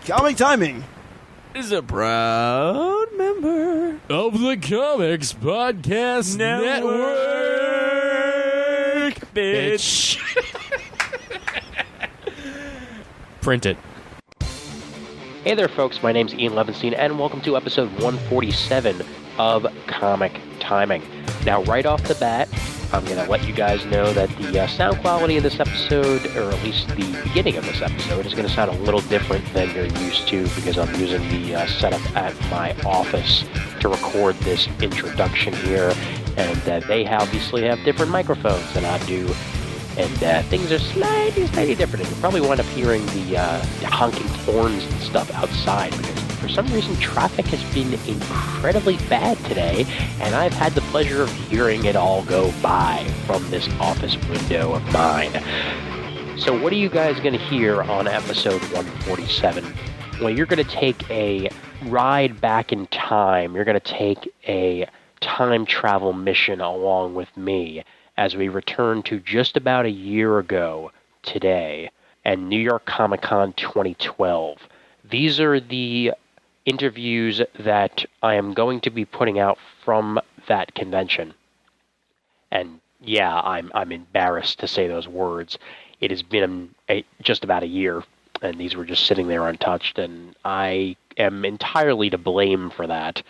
Comic Timing is a proud member of the Comics Podcast Network. Bitch. Print it. Hey there, folks. My name's Ian Levinstein, and welcome to episode 147 of Comic Timing. Now, right off the bat, I'm going to let you guys know that the sound quality of this episode, or at least the beginning of this episode, is going to sound a little different than you're used to because I'm using the setup at my office to record this introduction here, and they obviously have different microphones than I do, and things are slightly different. And you'll probably wind up hearing the honking horns and stuff outside because for some reason traffic has been incredibly bad today, and I've had the pleasure of hearing it all go by from this office window of mine. So what are you guys going to hear on episode 147? Well, you're going to take a ride back in time. You're going to take a time travel mission along with me as we return to just about a year ago today and New York Comic Con 2012. These are the interviews that I am going to be putting out from that convention. And yeah, I'm embarrassed to say those words. It has been just about a year, and these were just sitting there untouched, and I am entirely to blame for that.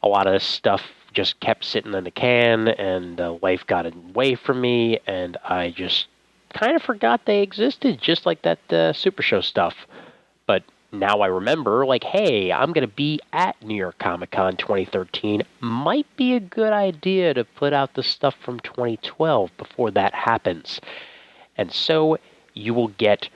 A lot of this stuff just kept sitting in the can, and life got away from me, and I just kind of forgot they existed, just like that Super Show stuff. But now I remember, like, hey, I'm going to be at New York Comic Con 2013. Might be a good idea to put out the stuff from 2012 before that happens. And so you will get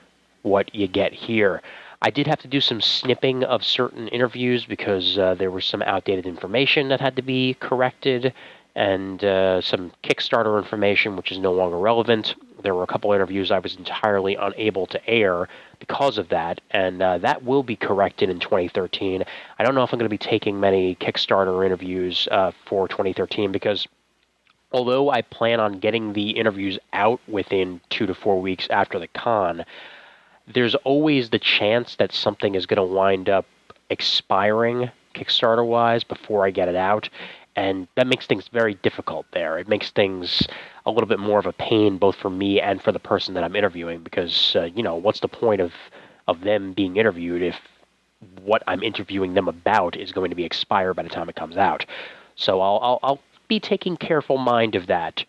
what you get here. I did have to do some snipping of certain interviews because there was some outdated information that had to be corrected and some Kickstarter information which is no longer relevant. There were a couple interviews I was entirely unable to air because of that, and that will be corrected in 2013. I don't know if I'm going to be taking many Kickstarter interviews for 2013 because although I plan on getting the interviews out within 2 to 4 weeks after the con, there's always the chance that something is going to wind up expiring Kickstarter-wise before I get it out, and that makes things very difficult there. It makes things a little bit more of a pain both for me and for the person that I'm interviewing because, what's the point of them being interviewed if what I'm interviewing them about is going to be expired by the time it comes out? So I'll be taking careful mind of that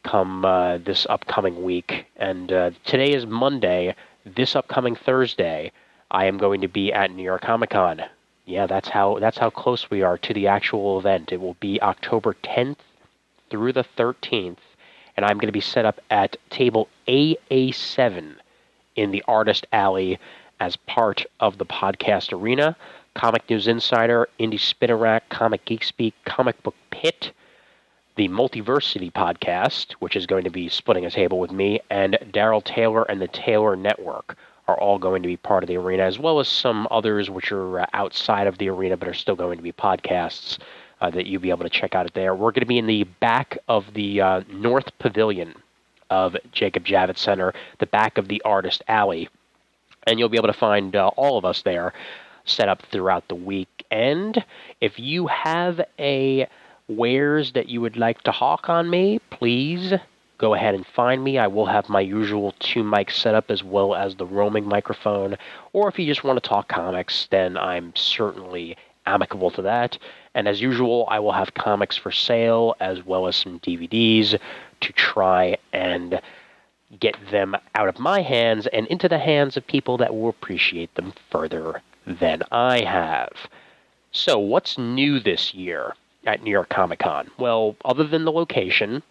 come this upcoming week. And today is Monday. This upcoming Thursday, I am going to be at New York Comic Con. Yeah, that's how close we are to the actual event. It will be October 10th through the 13th, and I'm going to be set up at table AA7 in the Artist Alley as part of the podcast arena. Comic News Insider, Indie Spinner Rack, Comic Geek Speak, Comic Book Pit, the Multiversity podcast, which is going to be splitting a table with me, and Daryl Taylor and the Taylor Network are all going to be part of the arena, as well as some others which are outside of the arena but are still going to be podcasts that you'll be able to check out there. We're going to be in the back of the North Pavilion of Jacob Javits Center, the back of the Artist Alley, and you'll be able to find all of us there set up throughout the week. And if you have a wares that you would like to hawk on me, please go ahead and find me. I will have my usual 2 mic setup as well as the roaming microphone. Or if you just want to talk comics, then I'm certainly amicable to that. And as usual, I will have comics for sale as well as some DVDs to try and get them out of my hands and into the hands of people that will appreciate them further than I have. So what's new this year at New York Comic Con? Well, other than the location,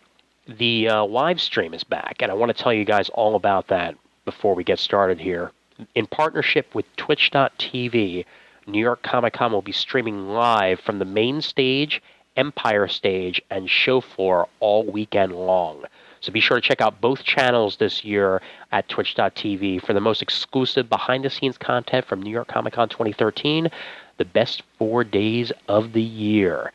the live stream is back, and I want to tell you guys all about that before we get started here. In partnership with Twitch.tv, New York Comic Con will be streaming live from the main stage, Empire Stage, and show floor all weekend long. So be sure to check out both channels this year at Twitch.tv for the most exclusive behind-the-scenes content from New York Comic Con 2013, the best 4 days of the year.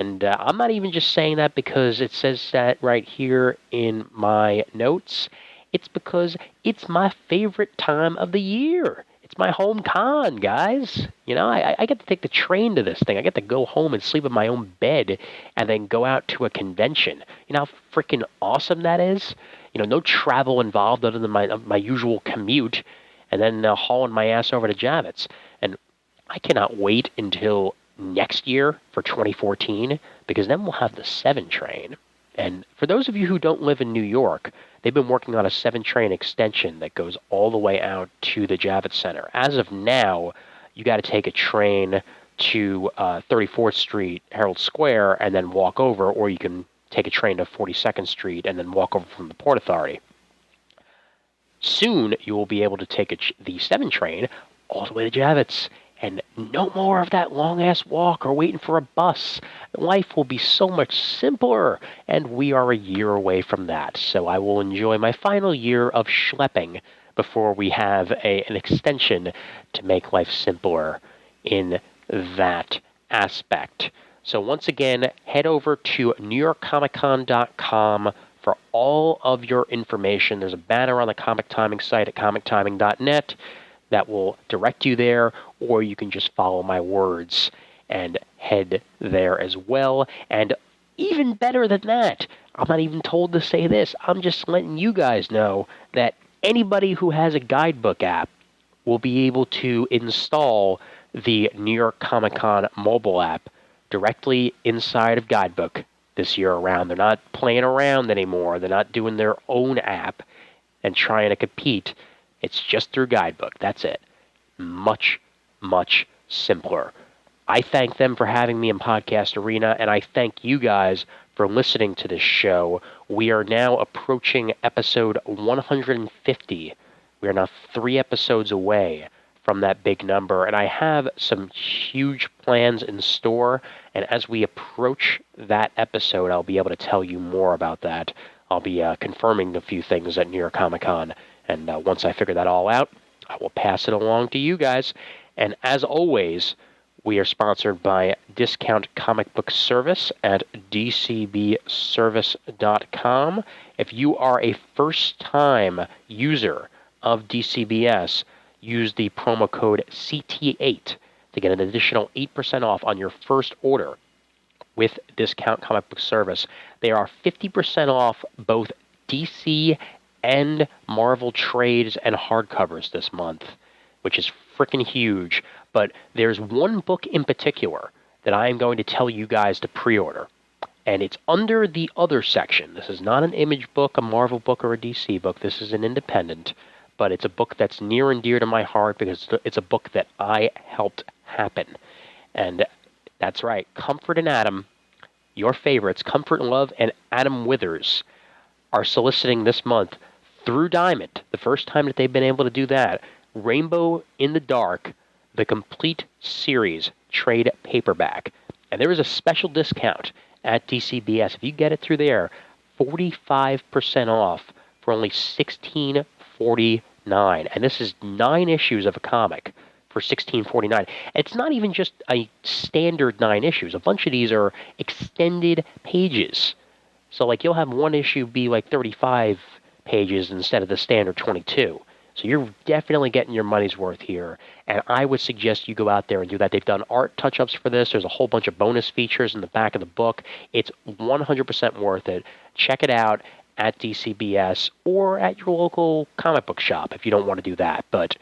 And I'm not even just saying that because it says that right here in my notes. It's because it's my favorite time of the year. It's It's my home con, guys. I get to take the train to this thing. I get to go home and sleep in my own bed and then go out to a convention. You know how freaking awesome that is? No travel involved other than my usual commute and then hauling my ass over to Javits. And I cannot wait until next year for 2014 because then we'll have the 7 train. And for those of you who don't live in New York, they've been working on a 7-train extension that goes all the way out to the Javits Center. As of now, you got to take a train to 34th Street, Herald Square, and then walk over, or you can take a train to 42nd Street and then walk over from the Port Authority. Soon, you will be able to take the 7 train all the way to Javits. And no more of that long-ass walk or waiting for a bus. Life will be so much simpler, and we are a year away from that. So I will enjoy my final year of schlepping before we have an extension to make life simpler in that aspect. So once again, head over to NewYorkComicCon.com for all of your information. There's a banner on the Comic Timing site at comictiming.net. that will direct you there, or you can just follow my words and head there as well. And even better than that, I'm not even told to say this. I'm just letting you guys know that anybody who has a guidebook app will be able to install the New York Comic Con mobile app directly inside of Guidebook this year around. They're not playing around anymore. They're not doing their own app and trying to compete. It's just through Guidebook. That's it. Much, much simpler. I thank them for having me in Podcast Arena, and I thank you guys for listening to this show. We are now approaching episode 150. We are now 3 episodes away from that big number, and I have some huge plans in store, and as we approach that episode, I'll be able to tell you more about that. I'll be confirming a few things at New York Comic Con. And once I figure that all out, I will pass it along to you guys. And as always, we are sponsored by Discount Comic Book Service at dcbservice.com. If you are a first-time user of DCBS, use the promo code CT8 to get an additional 8% off on your first order with Discount Comic Book Service. They are 50% off both DC and Marvel trades and hardcovers this month, which is freaking huge. But there's one book in particular that I am going to tell you guys to pre-order, and it's under the other section. This is not an Image book, a Marvel book, or a DC book. This is an independent, but it's a book that's near and dear to my heart because it's a book that I helped happen. And that's right, Comfort and Adam, your favorites, Comfort and Love and Adam Withers, are soliciting this month through Diamond, the first time that they've been able to do that, Rainbow in the Dark, the complete series trade paperback. And there is a special discount at DCBS. If you get it through there, 45% off for only $16.49. And this is 9 issues of a comic for $16.49. It's not even just a standard 9 issues. A bunch of these are extended pages. So like you'll have one issue be like 35 pages instead of the standard 22. So you're definitely getting your money's worth here. And I would suggest you go out there and do that. They've done art touch-ups for this. There's a whole bunch of bonus features in the back of the book. It's 100% worth it. Check it out at DCBS or at your local comic book shop if you don't want to do that. But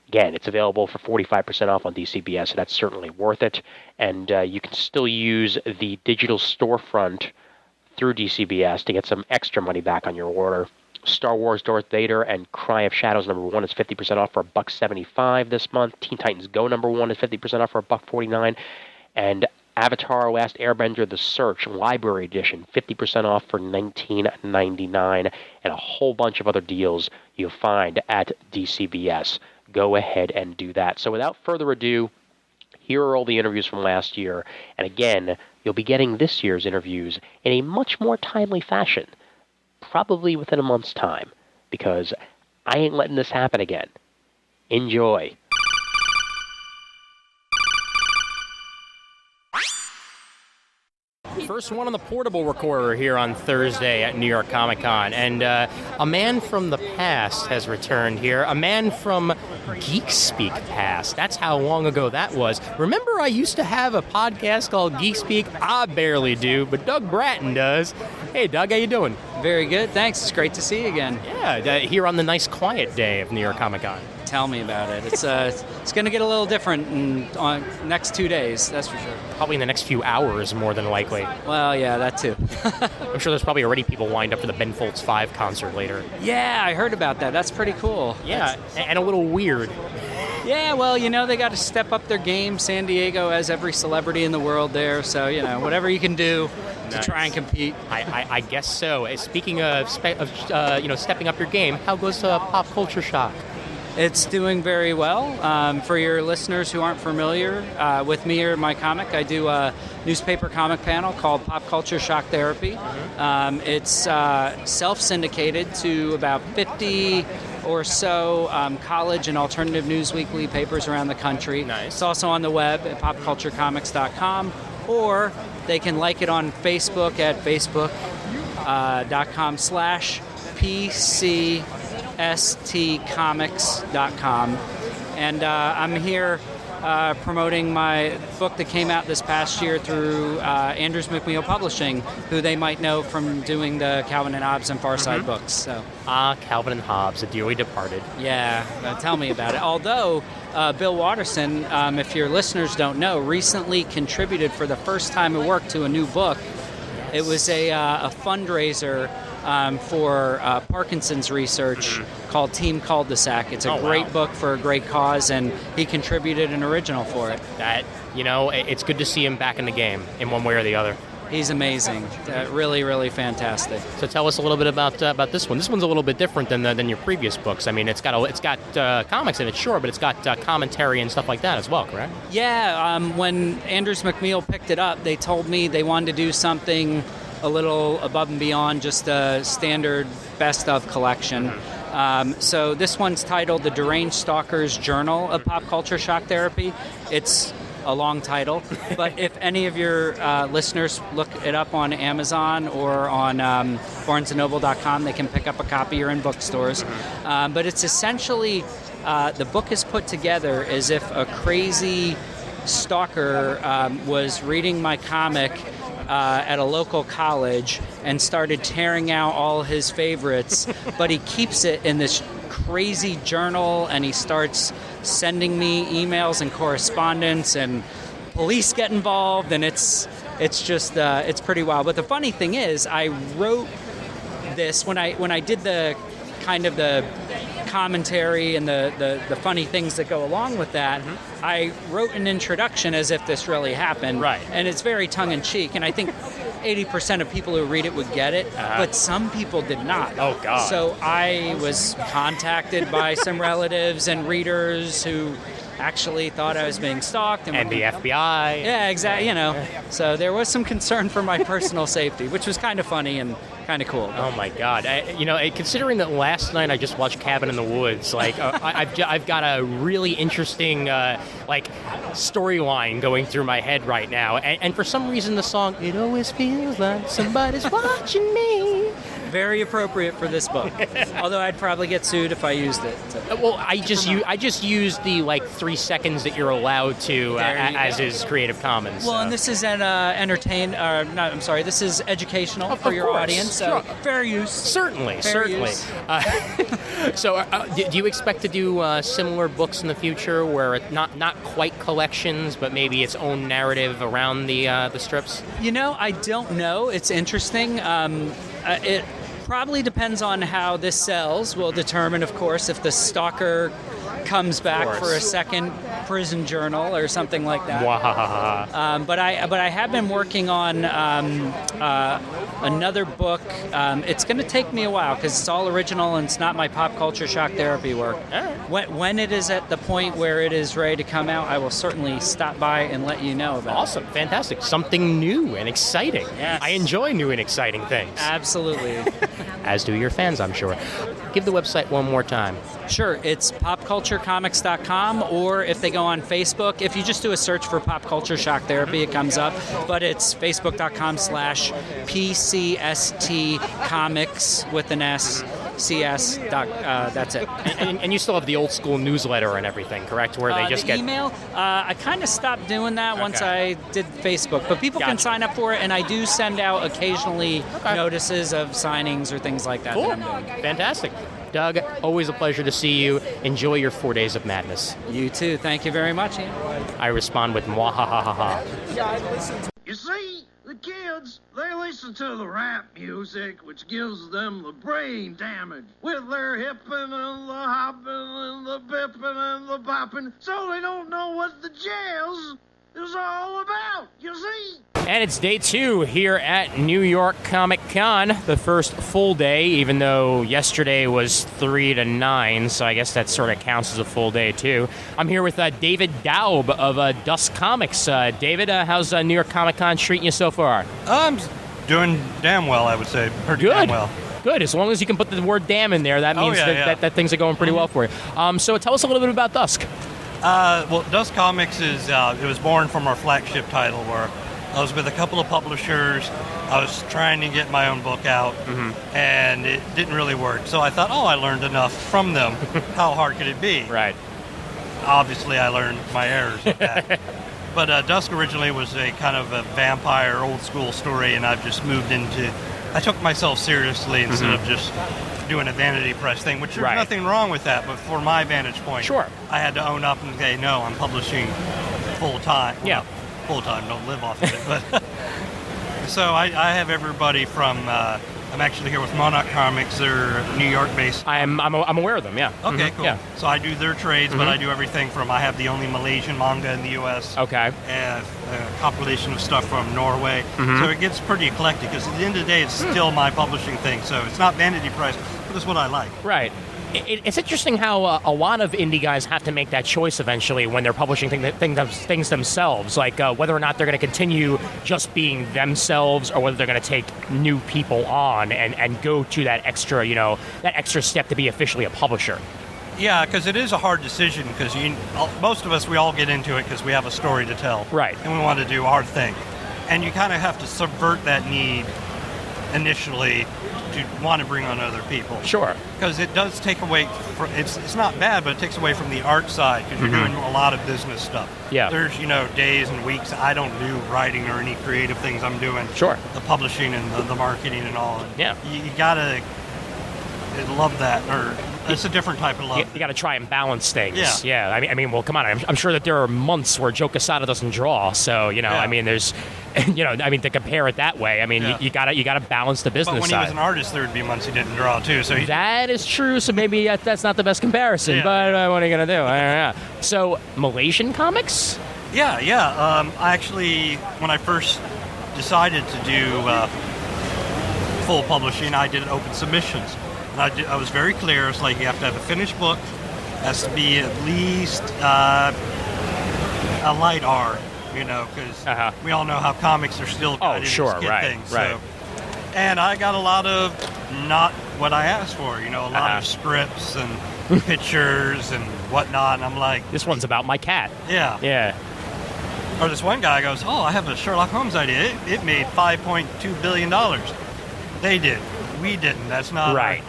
again, it's available for 45% off on DCBS, so that's certainly worth it. And you can still use the digital storefront through DCBS to get some extra money back on your order. Star Wars Darth Vader and Cry of Shadows #1 is 50% off for $1.75 this month. Teen Titans Go #1 is 50% off for $1.49. And Avatar Last Airbender The Search Library Edition, 50% off for $19.99. And a whole bunch of other deals you'll find at DCBS. Go ahead and do that. So without further ado, here are all the interviews from last year. And again, you'll be getting this year's interviews in a much more timely fashion. Probably within a month's time, because I ain't letting this happen again. Enjoy. First one on the portable recorder here on Thursday at New York Comic Con. And a man from the past has returned here. A man from Geek Speak past. That's how long ago that was. Remember I used to have a podcast called Geek Speak? I barely do, but Doug Bratton does. Hey, Doug, how you doing? Very good, thanks. It's great to see you again. Yeah, here on the nice quiet day of New York Comic Con. Tell me about it. It's going to get a little different on next 2 days, that's for sure. Probably in the next few hours, more than likely. Well, yeah, that too. I'm sure there's probably already people lined up for the Ben Folds 5 concert later. Yeah, I heard about that. That's pretty cool. Yeah, and a little weird. Yeah, well, they got to step up their game. San Diego has every celebrity in the world there, so, whatever you can do to try and compete. I guess so. Speaking of stepping up your game, how goes Pop Culture Shock? It's doing very well. For your listeners who aren't familiar with me or my comic, I do a newspaper comic panel called Pop Culture Shock Therapy. It's self-syndicated to about 50 or so college and alternative news weekly papers around the country. Nice. It's also on the web at popculturecomics.com, or they can like it on Facebook at facebook.com/PCSTcomics.com. And I'm here promoting my book that came out this past year through Andrews McMeel Publishing, who they might know from doing the Calvin and Hobbes and Far Side books. So. Calvin and Hobbes, the dearly departed. Yeah, tell me about it. Although Bill Watterson, if your listeners don't know, recently contributed for the first time at work to a new book. It was a fundraiser for Parkinson's research called Team Cul-de-sac. It's a great book for a great cause, and he contributed an original for it. It's good to see him back in the game in one way or the other. He's amazing. Really, really fantastic. So tell us a little bit about this one. This one's a little bit different than your previous books. I mean, it's got comics in it, sure, but it's got commentary and stuff like that as well, correct? Yeah. When Andrews McMeel picked it up, they told me they wanted to do something a little above and beyond just a standard best of collection. So this one's titled The Deranged Stalker's Journal of Pop Culture Shock Therapy. It's a long title, but if any of your listeners look it up on Amazon or on barnesandnoble.com, they can pick up a copy or in bookstores. But it's essentially, the book is put together as if a crazy stalker was reading my comic at a local college and started tearing out all his favorites, but he keeps it in this crazy journal, and he starts sending me emails and correspondence, and police get involved, and it's just it's pretty wild. But the funny thing is, I wrote this when I did the kind of the commentary and the funny things that go along with that. I wrote an introduction as if this really happened, right? And it's very tongue-in-cheek, and I think 80% of people who read it would get it, but some people did not. Oh, God. So I was contacted by some relatives and readers who actually thought I was being stalked. And the FBI. Yeah, exactly. So there was some concern for my personal safety, which was kind of funny and kind of cool. Oh my God! Considering that last night I just watched Cabin in the Woods, I've got a really interesting storyline going through my head right now, and for some reason the song "It Always Feels Like Somebody's Watching Me." Very appropriate for this book. Although I'd probably get sued if I used it. So. Well, I just used the 3 seconds that you're allowed to as is Creative Commons. Well, and this is this is educational for your audience. So sure. Fair use. Certainly. Use. So, do you expect to do similar books in the future, where it's not quite collections, but maybe its own narrative around the strips? I don't know. It's interesting. It probably depends on how this sells. Will determine, of course, if the stalker comes back for a second prison journal or something like that. But I have been working on another book. It's going to take me a while because it's all original and it's not my pop culture shock therapy work. When it is at the point where it is ready to come out, I will certainly stop by and let you know about it. Awesome. Fantastic. Something new and exciting. Yes. I enjoy new and exciting things. Absolutely. As do your fans, I'm sure. Give the website one more time. Sure. It's popculturecomics.com, or if they go on Facebook, if you just do a search for Pop Culture Shock Therapy, it comes up. But it's facebook.com/PCST Comics with an S. CS. That's it. And you still have the old school newsletter and everything, correct? Where they just the get email. I kind of stopped doing that once I did Facebook, but people can sign up for it, and I do send out occasionally notices of signings or things like that. Cool. That I'm doing. Fantastic. Doug, always a pleasure to see you. Enjoy your 4 days of madness. You too. Thank you very much, Ian. I respond with mwahahaha. You see, the kids, they listen to the rap music, which gives them the brain damage. With their hippin' and the hoppin' and the bippin' and the boppin', so they don't know what the jazz is all about, you see? And it's day 2 here at New York Comic Con, the first full day, even though yesterday was 3 to 9, so I guess that sort of counts as a full day too. I'm here with David Daub of Dusk Comics. David, how's New York Comic Con treating you so far? I'm doing damn well, I would say. Pretty Good. damn well. Good. As long as you can put the word damn in there, that means that things are going pretty well for you. So tell us a little bit about Dusk. Well, Dusk Comics is it was born from our flagship title, where I was with a couple of publishers. I was trying to get my own book out, and it didn't really work. So I thought, I learned enough from them. How hard could it be? Right. Obviously, I learned my errors with that. But Dusk originally was a kind of a vampire, old-school story, and I've just moved into... I took myself seriously instead of just doing a vanity press thing, which there's nothing wrong with that, but for my vantage point, I had to own up and say, no, I'm publishing full-time. Well, full-time, don't live off of it. But so I have everybody from... I'm actually here with Monarch Comics. They're New York-based. I'm aware of them, yeah. Okay, cool. Yeah. So I do their trades, but I do everything from... I have the only Malaysian manga in the U.S. Okay. And a compilation of stuff from Norway. So it gets pretty eclectic, because at the end of the day, it's still my publishing thing. So it's not vanity press, but it's what I like. Right. It's interesting how a lot of indie guys have to make that choice eventually when they're publishing things themselves, like whether or not they're going to continue just being themselves or whether they're going to take new people on and go to that extra, that extra step to be officially a publisher. Yeah, because it is a hard decision, because most of us, we all get into it because we have a story to tell. Right. And we want to do our thing. And you kind of have to subvert that need initially to want to bring on other people. Sure. Because it does take away, it's not bad, but it takes away from the art side, because you're doing a lot of business stuff. Yeah. There's, days and weeks I don't do writing or any creative things. I'm doing the publishing and the marketing and all. And you gotta love that, or it's a different type of love. You got to try and balance things. Yeah. I mean, well, come on. I'm sure that there are months where Joe Quesada doesn't draw. So, I mean, there's, to compare it that way, I mean, you got to balance the business side. But when he was an artist, there would be months he didn't draw too. So that is true. So maybe that's not the best comparison. But what are you gonna do? I don't know. So Malaysian comics? Yeah. I actually, when I first decided to do full publishing, I did open submissions. And I was very clear. It's like you have to have a finished book. It has to be at least a light R, because we all know how comics are still things. So, and I got a lot of not what I asked for, a lot of scripts and pictures and whatnot. And I'm like, this one's about my cat. Yeah. Or this one guy goes, I have a Sherlock Holmes idea. It made $5.2 billion. They did. We didn't. That's not right.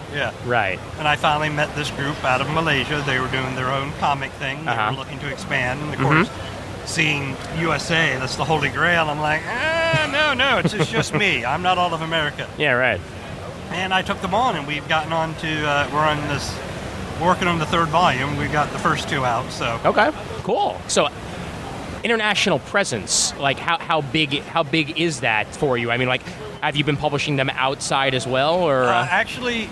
Right. And I finally met this group out of Malaysia. They were doing their own comic thing. They were looking to expand. And of course, seeing USA, that's the Holy Grail. I'm like, no, it's just me. I'm not all of America. Yeah, right. And I took them on, and we've gotten on to, we're working on the 3rd volume. We got the first 2 out, so. Okay, cool. So, international presence, like how big is that for you? I mean, like, have you been publishing them outside as well, or? Actually,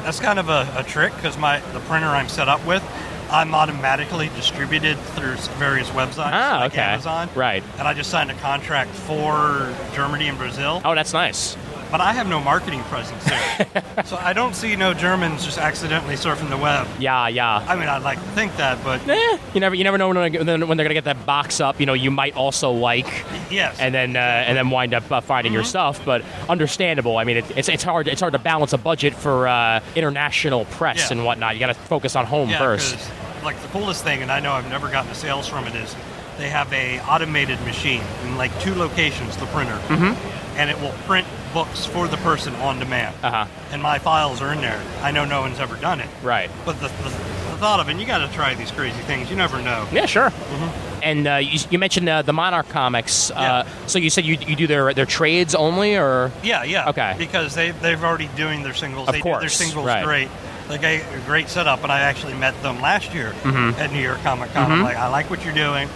that's kind of a trick, because the printer I'm set up with, I'm automatically distributed through various websites like Amazon. Right. And I just signed a contract for Germany and Brazil. Oh, that's nice. But I have no marketing presence there. So I don't see no Germans just accidentally surfing the web. Yeah. I mean, I'd like to think that, but... You never know when they're going to get that box up, you might also like... Yes. And then wind up finding your stuff, but understandable. I mean, it's hard to balance a budget for international press and whatnot. You got to focus on home first. like the coolest thing, and I know I've never gotten a sales from it, is they have a automated machine in like 2 locations, the printer, and it will print books for the person on demand. And my files are in there. I know no one's ever done it. Right. But the thought of it, and you got to try these crazy things. You never know. Yeah, sure. And you mentioned the Monarch comics. So you said you do their trades only, or? Yeah. Okay. Because they've already doing their singles. Of They course. do their singles Right. great. They got a great setup, and I actually met them last year at New York Comic Con. I'm like, I like what you're doing.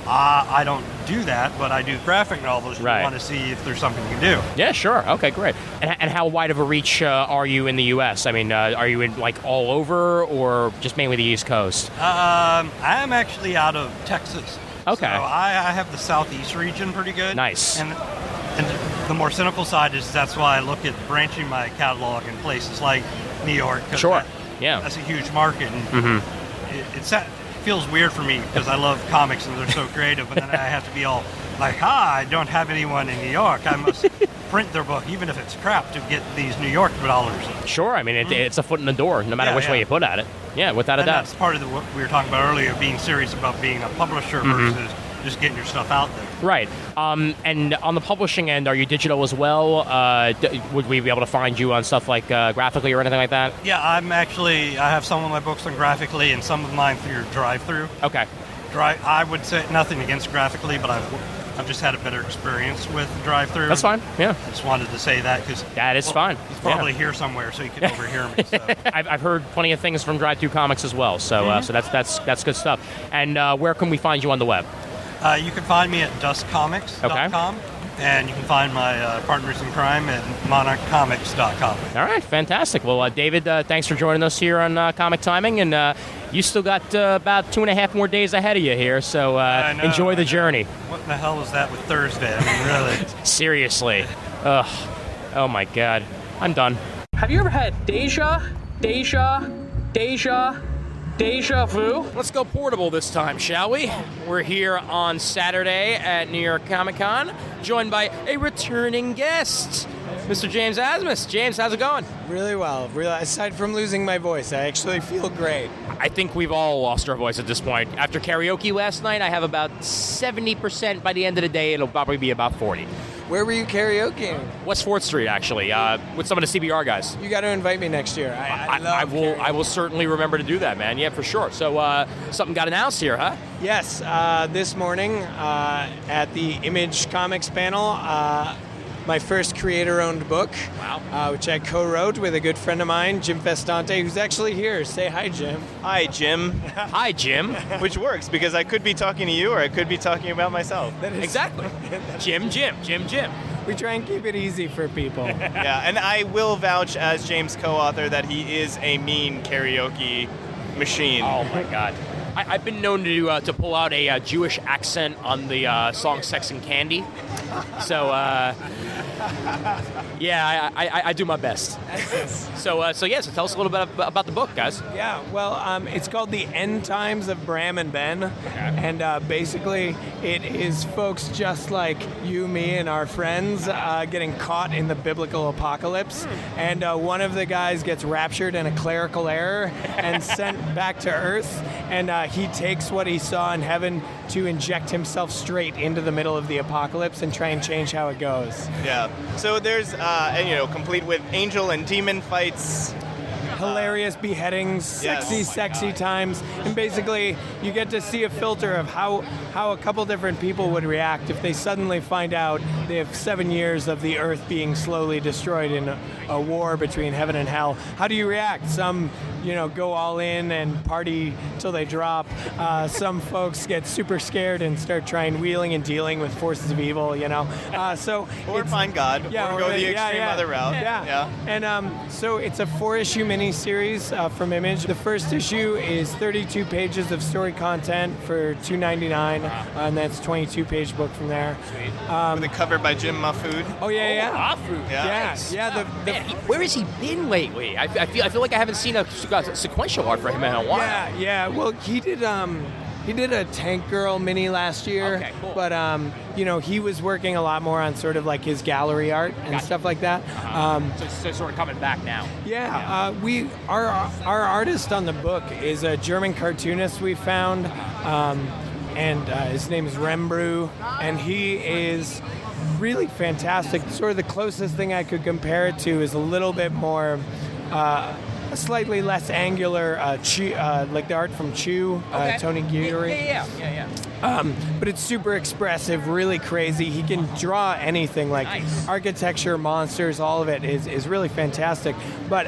I don't do that, but I do graphic novels. Right. I want to see if there's something you can do. Yeah, sure. Okay, great. And how wide of a reach are you in the U.S.? I mean, are you in like all over, or just mainly the East Coast? I am actually out of Texas. Okay. So I have the Southeast region pretty good. Nice. And the more cynical side is that's why I look at branching my catalog in places like New York. Sure. Yeah. That's a huge market. And it feels weird for me because I love comics and they're so creative, but then I have to be all like, I don't have anyone in New York. I must print their book, even if it's crap, to get these New York dollars. Sure. I mean, it's a foot in the door, no matter which way you put at it. Yeah, without a doubt. That's part of what we were talking about earlier, being serious about being a publisher versus just getting your stuff out there. Right. And on the publishing end, are you digital as well? Would we be able to find you on stuff like graphically or anything like that? Yeah, I have some of my books on graphically and some of mine through drive-through. Okay. I would say nothing against graphically, but I've just had a better experience with drive-through. That's fine. Yeah. I just wanted to say that because that is fine. He's probably here somewhere, so he can overhear me. So. I've heard plenty of things from Drive-Thru Comics as well, so so that's good stuff. And where can we find you on the web? You can find me at dustcomics.com, and you can find my partners in crime at monarchcomics.com. All right, fantastic. Well, David, thanks for joining us here on Comic Timing, and you still got about 2.5 more days ahead of you here, so enjoy the journey. What the hell was that with Thursday? I mean, really. Seriously. Ugh. Oh, my God. I'm done. Have you ever had deja vu? Let's go portable this time, shall we? We're here on Saturday at New York Comic Con, joined by a returning guest, Mr. James Asmus. James, how's it going? Really well. Aside from losing my voice, I actually feel great. I think we've all lost our voice at this point. After karaoke last night, I have about 70%. By the end of the day, it'll probably be about 40. Where were you karaokeing? West 4th Street, actually, with some of the CBR guys. You got to invite me next year. I will certainly remember to do that, man. Yeah, for sure. So something got announced here, huh? Yes. This morning at the Image Comics panel, my first creator-owned book, which I co-wrote with a good friend of mine, Jim Festante, who's actually here. Say hi, Jim. Hi, Jim. Hi, Jim. Which works, because I could be talking to you or I could be talking about myself. Exactly. Jim. We try and keep it easy for people. Yeah, and I will vouch as James' co-author that he is a mean karaoke machine. Oh, my God. I've been known to pull out a Jewish accent on the song Sex and Candy. So, yeah, I do my best. So tell us a little bit about the book, guys. Yeah, well, it's called The End Times of Bram and Ben. And basically, it is folks just like you, me, and our friends getting caught in the biblical apocalypse. And one of the guys gets raptured in a clerical error and sent back to Earth. And he takes what he saw in heaven to inject himself straight into the middle of the apocalypse and try and change how it goes. Yeah. So there's, complete with angel and demon fights. Hilarious beheadings, sexy times, and basically you get to see a filter of how a couple different people would react if they suddenly find out they have 7 years of the earth being slowly destroyed in a war between heaven and hell. How do you react? Some, go all in and party till they drop. Some folks get super scared and start trying wheeling and dealing with forces of evil, Or find God, or go the extreme other route. Yeah. And so it's a 4-issue mini-series from Image. The first issue is 32 pages of story content for $2.99, and that's a 22-page book from there. Sweet. With a cover by Jim Mahfood. Oh, yeah. Mahfood. Yeah. Where has he been lately? I feel like I haven't seen a sequential art for him in a while. Yeah. Well, he did He did a Tank Girl mini last year. Okay, cool. But he was working a lot more on sort of like his gallery art and stuff like that. So sort of coming back now. Yeah, our artist on the book is a German cartoonist we found, and his name is Rembrew, and he is really fantastic. Sort of the closest thing I could compare it to is a little bit more, a slightly less angular, like the art from Chew, Tony Guiri. Yeah. But it's super expressive, really crazy. He can draw anything, like architecture, monsters, all of it is really fantastic. But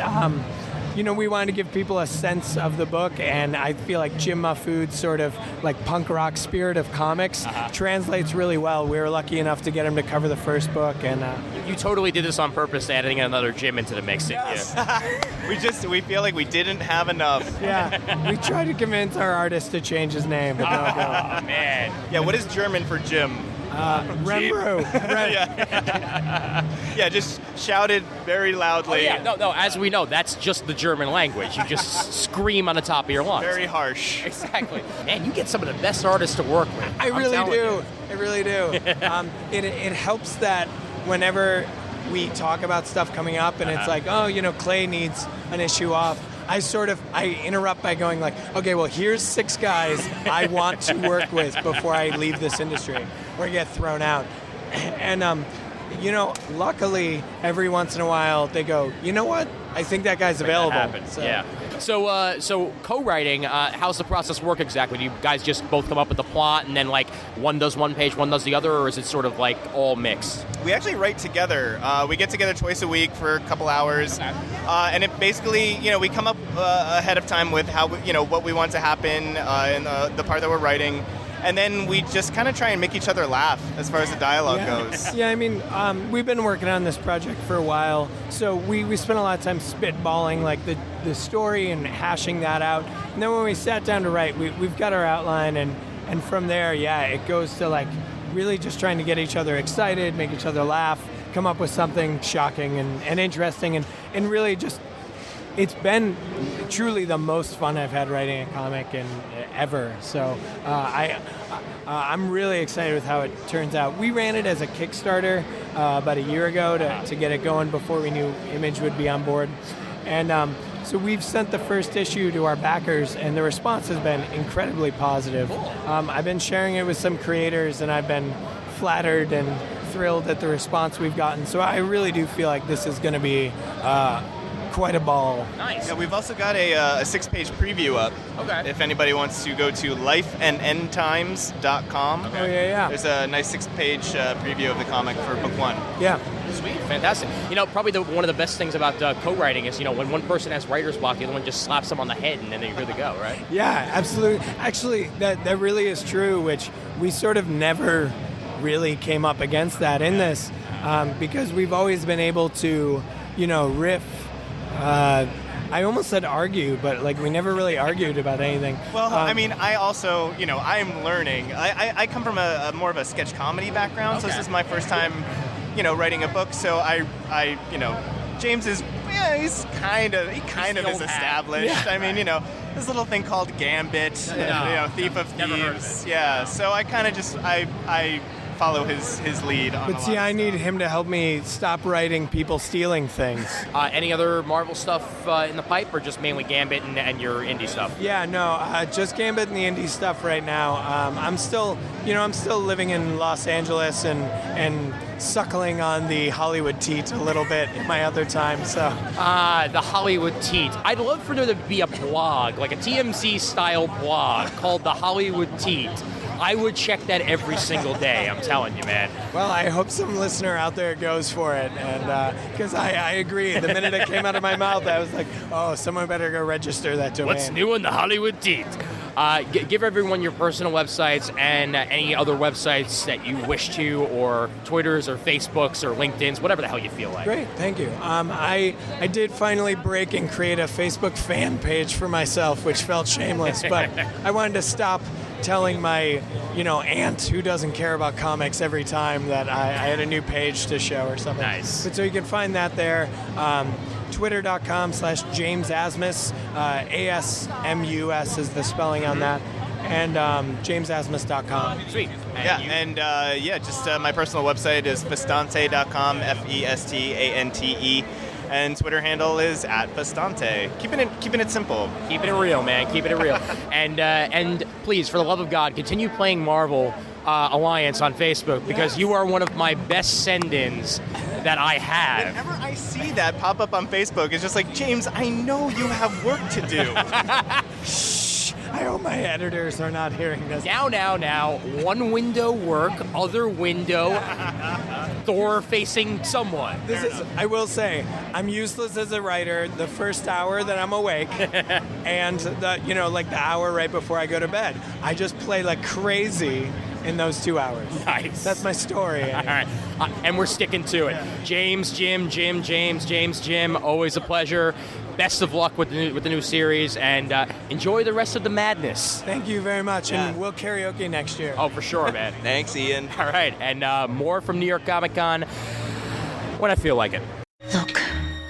we wanted to give people a sense of the book, and I feel like Jim Mahfood's sort of like punk rock spirit of comics translates really well. We were lucky enough to get him to cover the first book, and you totally did this on purpose, adding another Jim into the mix, didn't you? We feel like we didn't have enough. Yeah, we tried to convince our artist to change his name, but no go. Oh, man. Yeah, what is German for Jim? Rembrew. Yeah, just shouted very loudly. Oh, yeah, no, as we know, that's just the German language. You just scream on the top of your lungs. Very harsh. Exactly. Man, you get some of the best artists to work with. I really do. It helps that whenever we talk about stuff coming up and it's like, Clay needs an issue off, I interrupt by going like, okay, well, here's 6 guys I want to work with before I leave this industry or get thrown out. And, luckily, every once in a while, they go, you know what? I think that guy's available. That happens. So. Yeah. So co-writing, how's the process work exactly? Do you guys just both come up with the plot and then like one does one page, one does the other, or is it sort of like all mixed? We actually write together. We get together twice a week for a couple hours, and it basically, we come up ahead of time with how what we want to happen in the part that we're writing. And then we just kind of try and make each other laugh as far as the dialogue goes. Yeah, I mean, we've been working on this project for a while, so we spent a lot of time spitballing like the story and hashing that out. And then when we sat down to write, we've got our outline, and from there, it goes to like really just trying to get each other excited, make each other laugh, come up with something shocking and interesting, and really just, it's been truly the most fun I've had writing a comic ever. So I'm really excited with how it turns out. We ran it as a Kickstarter about a year ago to get it going before we knew Image would be on board. And so we've sent the first issue to our backers, and the response has been incredibly positive. I've been sharing it with some creators, and I've been flattered and thrilled at the response we've gotten. So I really do feel like this is going to be quite a ball. Nice. Yeah, we've also got a 6-page preview up. Okay. If anybody wants to go to lifeandendtimes.com. Okay. Oh, yeah. There's a nice 6-page preview of the comic for book 1. Yeah. Sweet. Fantastic. Probably one of the best things about co-writing is, when one person has writer's block, the other one just slaps them on the head and then you're good to go, right? Yeah, absolutely. Actually, that really is true, which we sort of never really came up against that in this because we've always been able to, riff. I almost said argue, but like we never really argued about anything. Well, I mean, I also, I'm learning. I come from a more of a sketch comedy background, so this is my first time, writing a book. So I James is, he's kind of is established. Yeah. I mean, this little thing called Gambit, Thief of Thieves. Yeah. So I kind of just I follow his lead on But see, I need him to help me stop writing people stealing things. Any other Marvel stuff in the pipe, or just mainly Gambit and your indie stuff? Yeah, no, just Gambit and the indie stuff right now. I'm still living in Los Angeles and suckling on the Hollywood teat a little bit in my other time. So the Hollywood teat. I'd love for there to be a blog, like a TMZ style blog called the Hollywood teat. I would check that every single day, I'm telling you, man. Well, I hope some listener out there goes for it, and because I agree. The minute it came out of my mouth, I was like, oh, someone better go register that domain. What's new in the Hollywood teat? Give everyone your personal websites and any other websites that you wish to, or Twitters or Facebooks or LinkedIn's, whatever the hell you feel like. Great, thank you. I did finally break and create a Facebook fan page for myself, which felt shameless, but I wanted to stop telling my, aunt who doesn't care about comics every time that I had a new page to show or something. Nice. But so you can find that there. Twitter.com/James Asmus. ASMUS is the spelling on that. and jamesasmus.com. Sweet. Just my personal website is festante.com, Festante, and Twitter handle is @Festante. Keeping it simple. Keeping it real, man. Keeping it real. And please, for the love of God, continue playing Marvel Alliance on Facebook, because you are one of my best send-ins that I have. Whenever I see that pop up on Facebook, it's just like, James, I know you have work to do. Shh. I hope my editors are not hearing this. Now. One window work, other window, Thor facing someone. I will say, I'm useless as a writer the first hour that I'm awake, and the hour right before I go to bed. I just play like crazy in those 2 hours. Nice. That's my story. All right. And we're sticking to it. James, Jim, always a pleasure. Best of luck with the new series, and enjoy the rest of the madness. Thank you very much, and we'll karaoke next year. Oh, for sure, man. Thanks, Ian. All right, and more from New York Comic Con when I feel like it.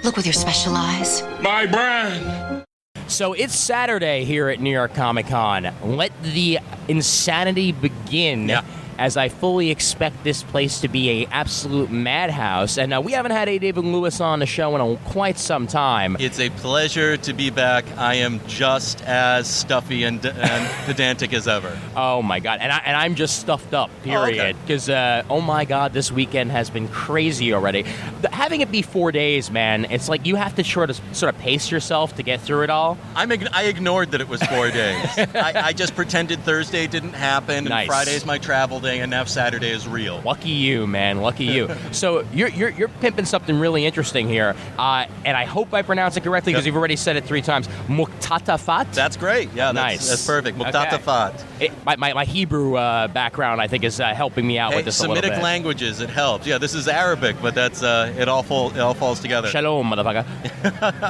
Look with your special eyes. My brand. So it's Saturday here at New York Comic Con. Let the insanity begin. Yeah. As I fully expect this place to be an absolute madhouse. And we haven't had A. David Lewis on the show in quite some time. It's a pleasure to be back. I am just as stuffy and pedantic as ever. Oh, my God. And I'm just stuffed up, period. Because, oh, my God, this weekend has been crazy already. Having it be 4 days, man, it's like you have to sort of pace yourself to get through it all. I ignored that it was 4 days. I just pretended Thursday didn't happen. Nice. And Friday's my travel day, and now Saturday is real. Lucky you, man. Lucky you. So you're pimping something really interesting here, and I hope I pronounce it correctly because you've already said it 3 times. Muktatafat? That's great. Yeah, nice. That's perfect. Muktatafat. Okay. My Hebrew background, I think, is helping me out with this a little bit. Semitic languages, it helps. Yeah, this is Arabic, but that's it all falls together. Shalom, motherfucker.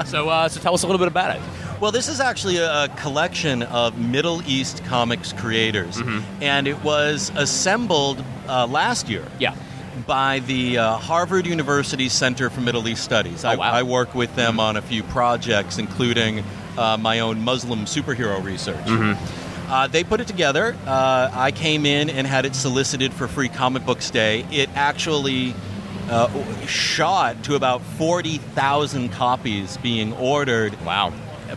So tell us a little bit about it. Well, this is actually a collection of Middle East comics creators, and it was assembled last year by the Harvard University Center for Middle East Studies. I work with them on a few projects, including my own Muslim superhero research. They put it together. I came in and had it solicited for Free Comic Books Day. It actually shot to about 40,000 copies being ordered. Wow.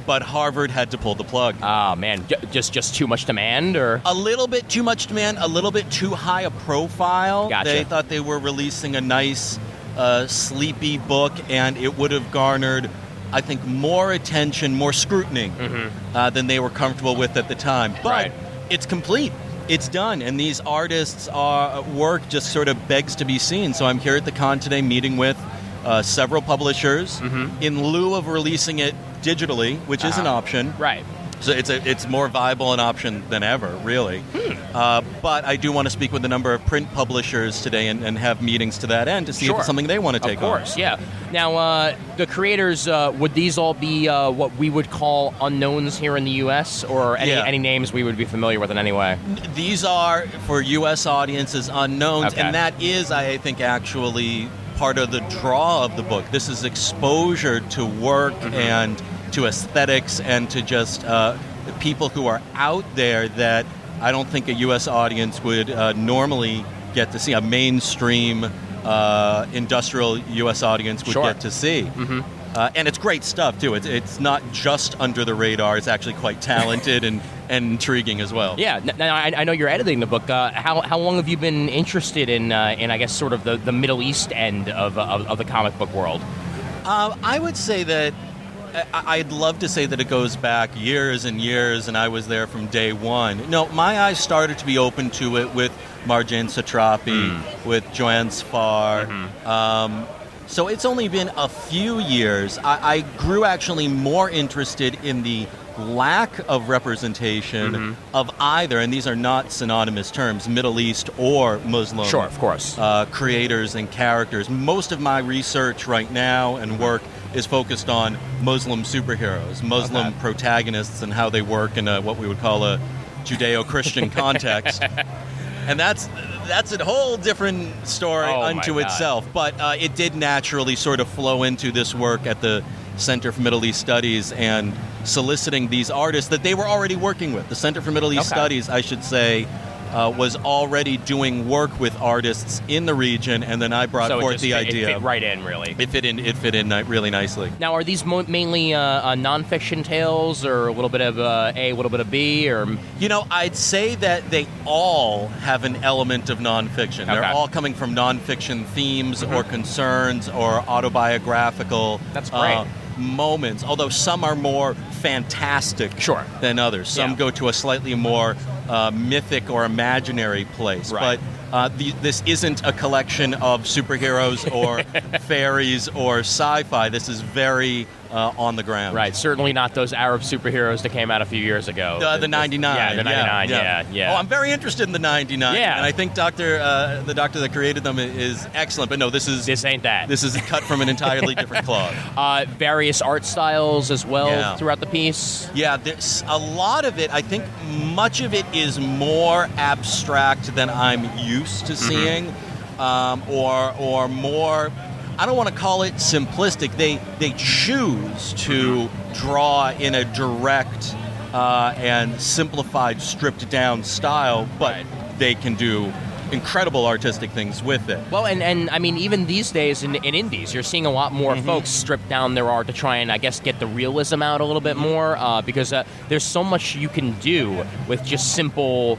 But Harvard had to pull the plug. Oh, man. Just too much demand, or? A little bit too much demand, a little bit too high a profile. Gotcha. They thought they were releasing a nice, sleepy book, and it would have garnered, I think, more attention, more scrutiny than they were comfortable with at the time. But it's complete. It's done, and these artists' work just sort of begs to be seen. So I'm here at the con today meeting with several publishers in lieu of releasing it digitally, which is an option. Right. So it's more viable an option than ever, really. But I do want to speak with a number of print publishers today and have meetings to that end to see if it's something they want to take on. Of course, yeah. Now, the creators, would these all be what we would call unknowns here in the U.S., or any names we would be familiar with in any way? These are, for U.S. audiences, unknowns, and that is, I think, actually part of the draw of the book. This is exposure to work and to aesthetics and to just people who are out there that I don't think a U.S. audience would normally get to see. A mainstream industrial U.S. audience would get to see. And it's great stuff, too. It's not just under the radar. It's actually quite talented and intriguing as well. Yeah. Now, I know you're editing the book. How long have you been interested in I guess, sort of the Middle East end of the comic book world? I would say that I'd love to say that it goes back years and years, and I was there from day one. No, my eyes started to be open to it with Marjane Satrapi, with Joanne Sfar. So it's only been a few years. I grew actually more interested in the lack of representation of either, and these are not synonymous terms, Middle East or Muslim. Sure, of course. Creators and characters. Most of my research right now and work is focused on Muslim superheroes, Muslim protagonists, and how they work in what we would call a Judeo-Christian context. And that's a whole different story unto itself. But it did naturally sort of flow into this work at the Center for Middle East Studies and soliciting these artists that they were already working with. The Center for Middle East Studies, I should say, was already doing work with artists in the region, and then I brought forth the idea. It fit right in, really. It fit in really nicely. Now, are these mainly nonfiction tales, or a little bit of A, a little bit of B, or? I'd say that they all have an element of nonfiction. They're all coming from nonfiction themes or concerns or autobiographical. That's great. Moments, although some are more fantastic than others. Some go to a slightly more mythic or imaginary place. Right. But this isn't a collection of superheroes or fairies or sci-fi. This is very on the ground. Right, certainly not those Arab superheroes that came out a few years ago. The 99. Yeah, the 99, yeah. Oh, I'm very interested in the 99. Yeah. And I think the doctor that created them is excellent. But no, this ain't that. This is cut from an entirely different cloth. Various art styles as well throughout the piece. Yeah, there's a lot of it. I think much of it is more abstract than I'm used to seeing, or more. I don't want to call it simplistic. They choose to draw in a direct and simplified, stripped-down style, but they can do incredible artistic things with it. Well, and I mean, even these days in indies, you're seeing a lot more folks strip down their art to try and, I guess, get the realism out a little bit more, because there's so much you can do with just simple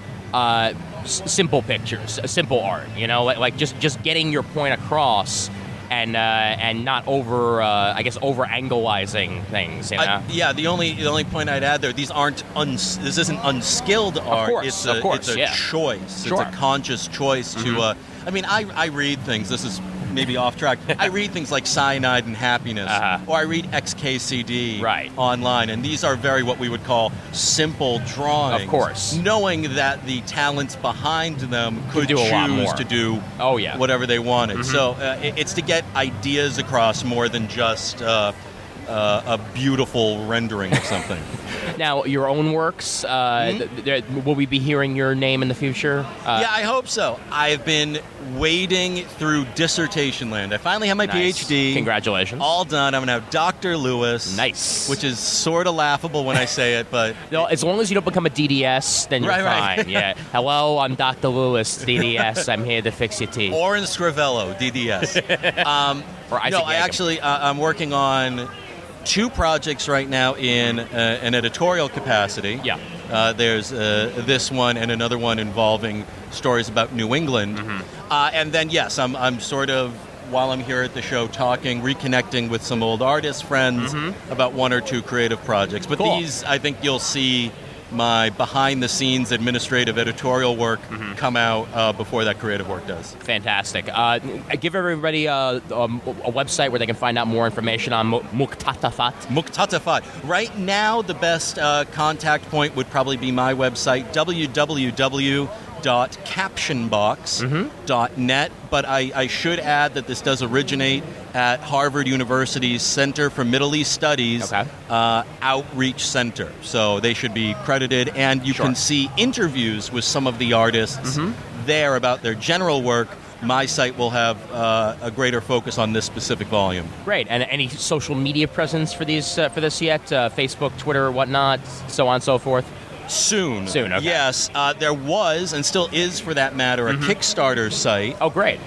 pictures, simple art, like just getting your point across and not over angleizing things. The only point I'd add there, these aren't this isn't unskilled art. Of course, it's a choice. Sure. It's a conscious choice to. I read things. This is maybe off track. I read things like Cyanide and Happiness, or I read XKCD online, and these are very what we would call simple drawings. Of course. Knowing that the talents behind them could do a lot choose more. to do whatever they wanted. So it's to get ideas across more than just a beautiful rendering of something. Now, your own works, will we be hearing your name in the future? Yeah, I hope so. I've been wading through dissertation land. I finally have my PhD. Congratulations. All done. I'm going to have Dr. Lewis. Nice. Which is sort of laughable when I say it, but... No, as long as you don't become a DDS, then you're fine. Yeah. Hello, I'm Dr. Lewis, DDS. I'm here to fix your teeth. Orin Scrivello, DDS. Or Isaac no, I'm working on 2 projects right now in an editorial capacity. Yeah. There's this one and another one involving stories about New England. And then, yes, I'm sort of, while I'm here at the show, reconnecting with some old artist friends about 1 or 2 creative projects. But these, I think you'll see my behind-the-scenes administrative editorial work come out before that creative work does. Fantastic. Give everybody a website where they can find out more information on Muqtatafat. Muqtatafat. Right now, the best contact point would probably be my website, www.captionbox.net. But I should add that this does originate at Harvard University's Center for Middle East Studies Outreach Center. So they should be credited, and you can see interviews with some of the artists there about their general work. My site will have a greater focus on this specific volume. Great. And any social media presence for this yet? Facebook, Twitter, whatnot, so on and so forth? Soon. Okay. Yes. There was, and still is for that matter, a Kickstarter site. Oh, great.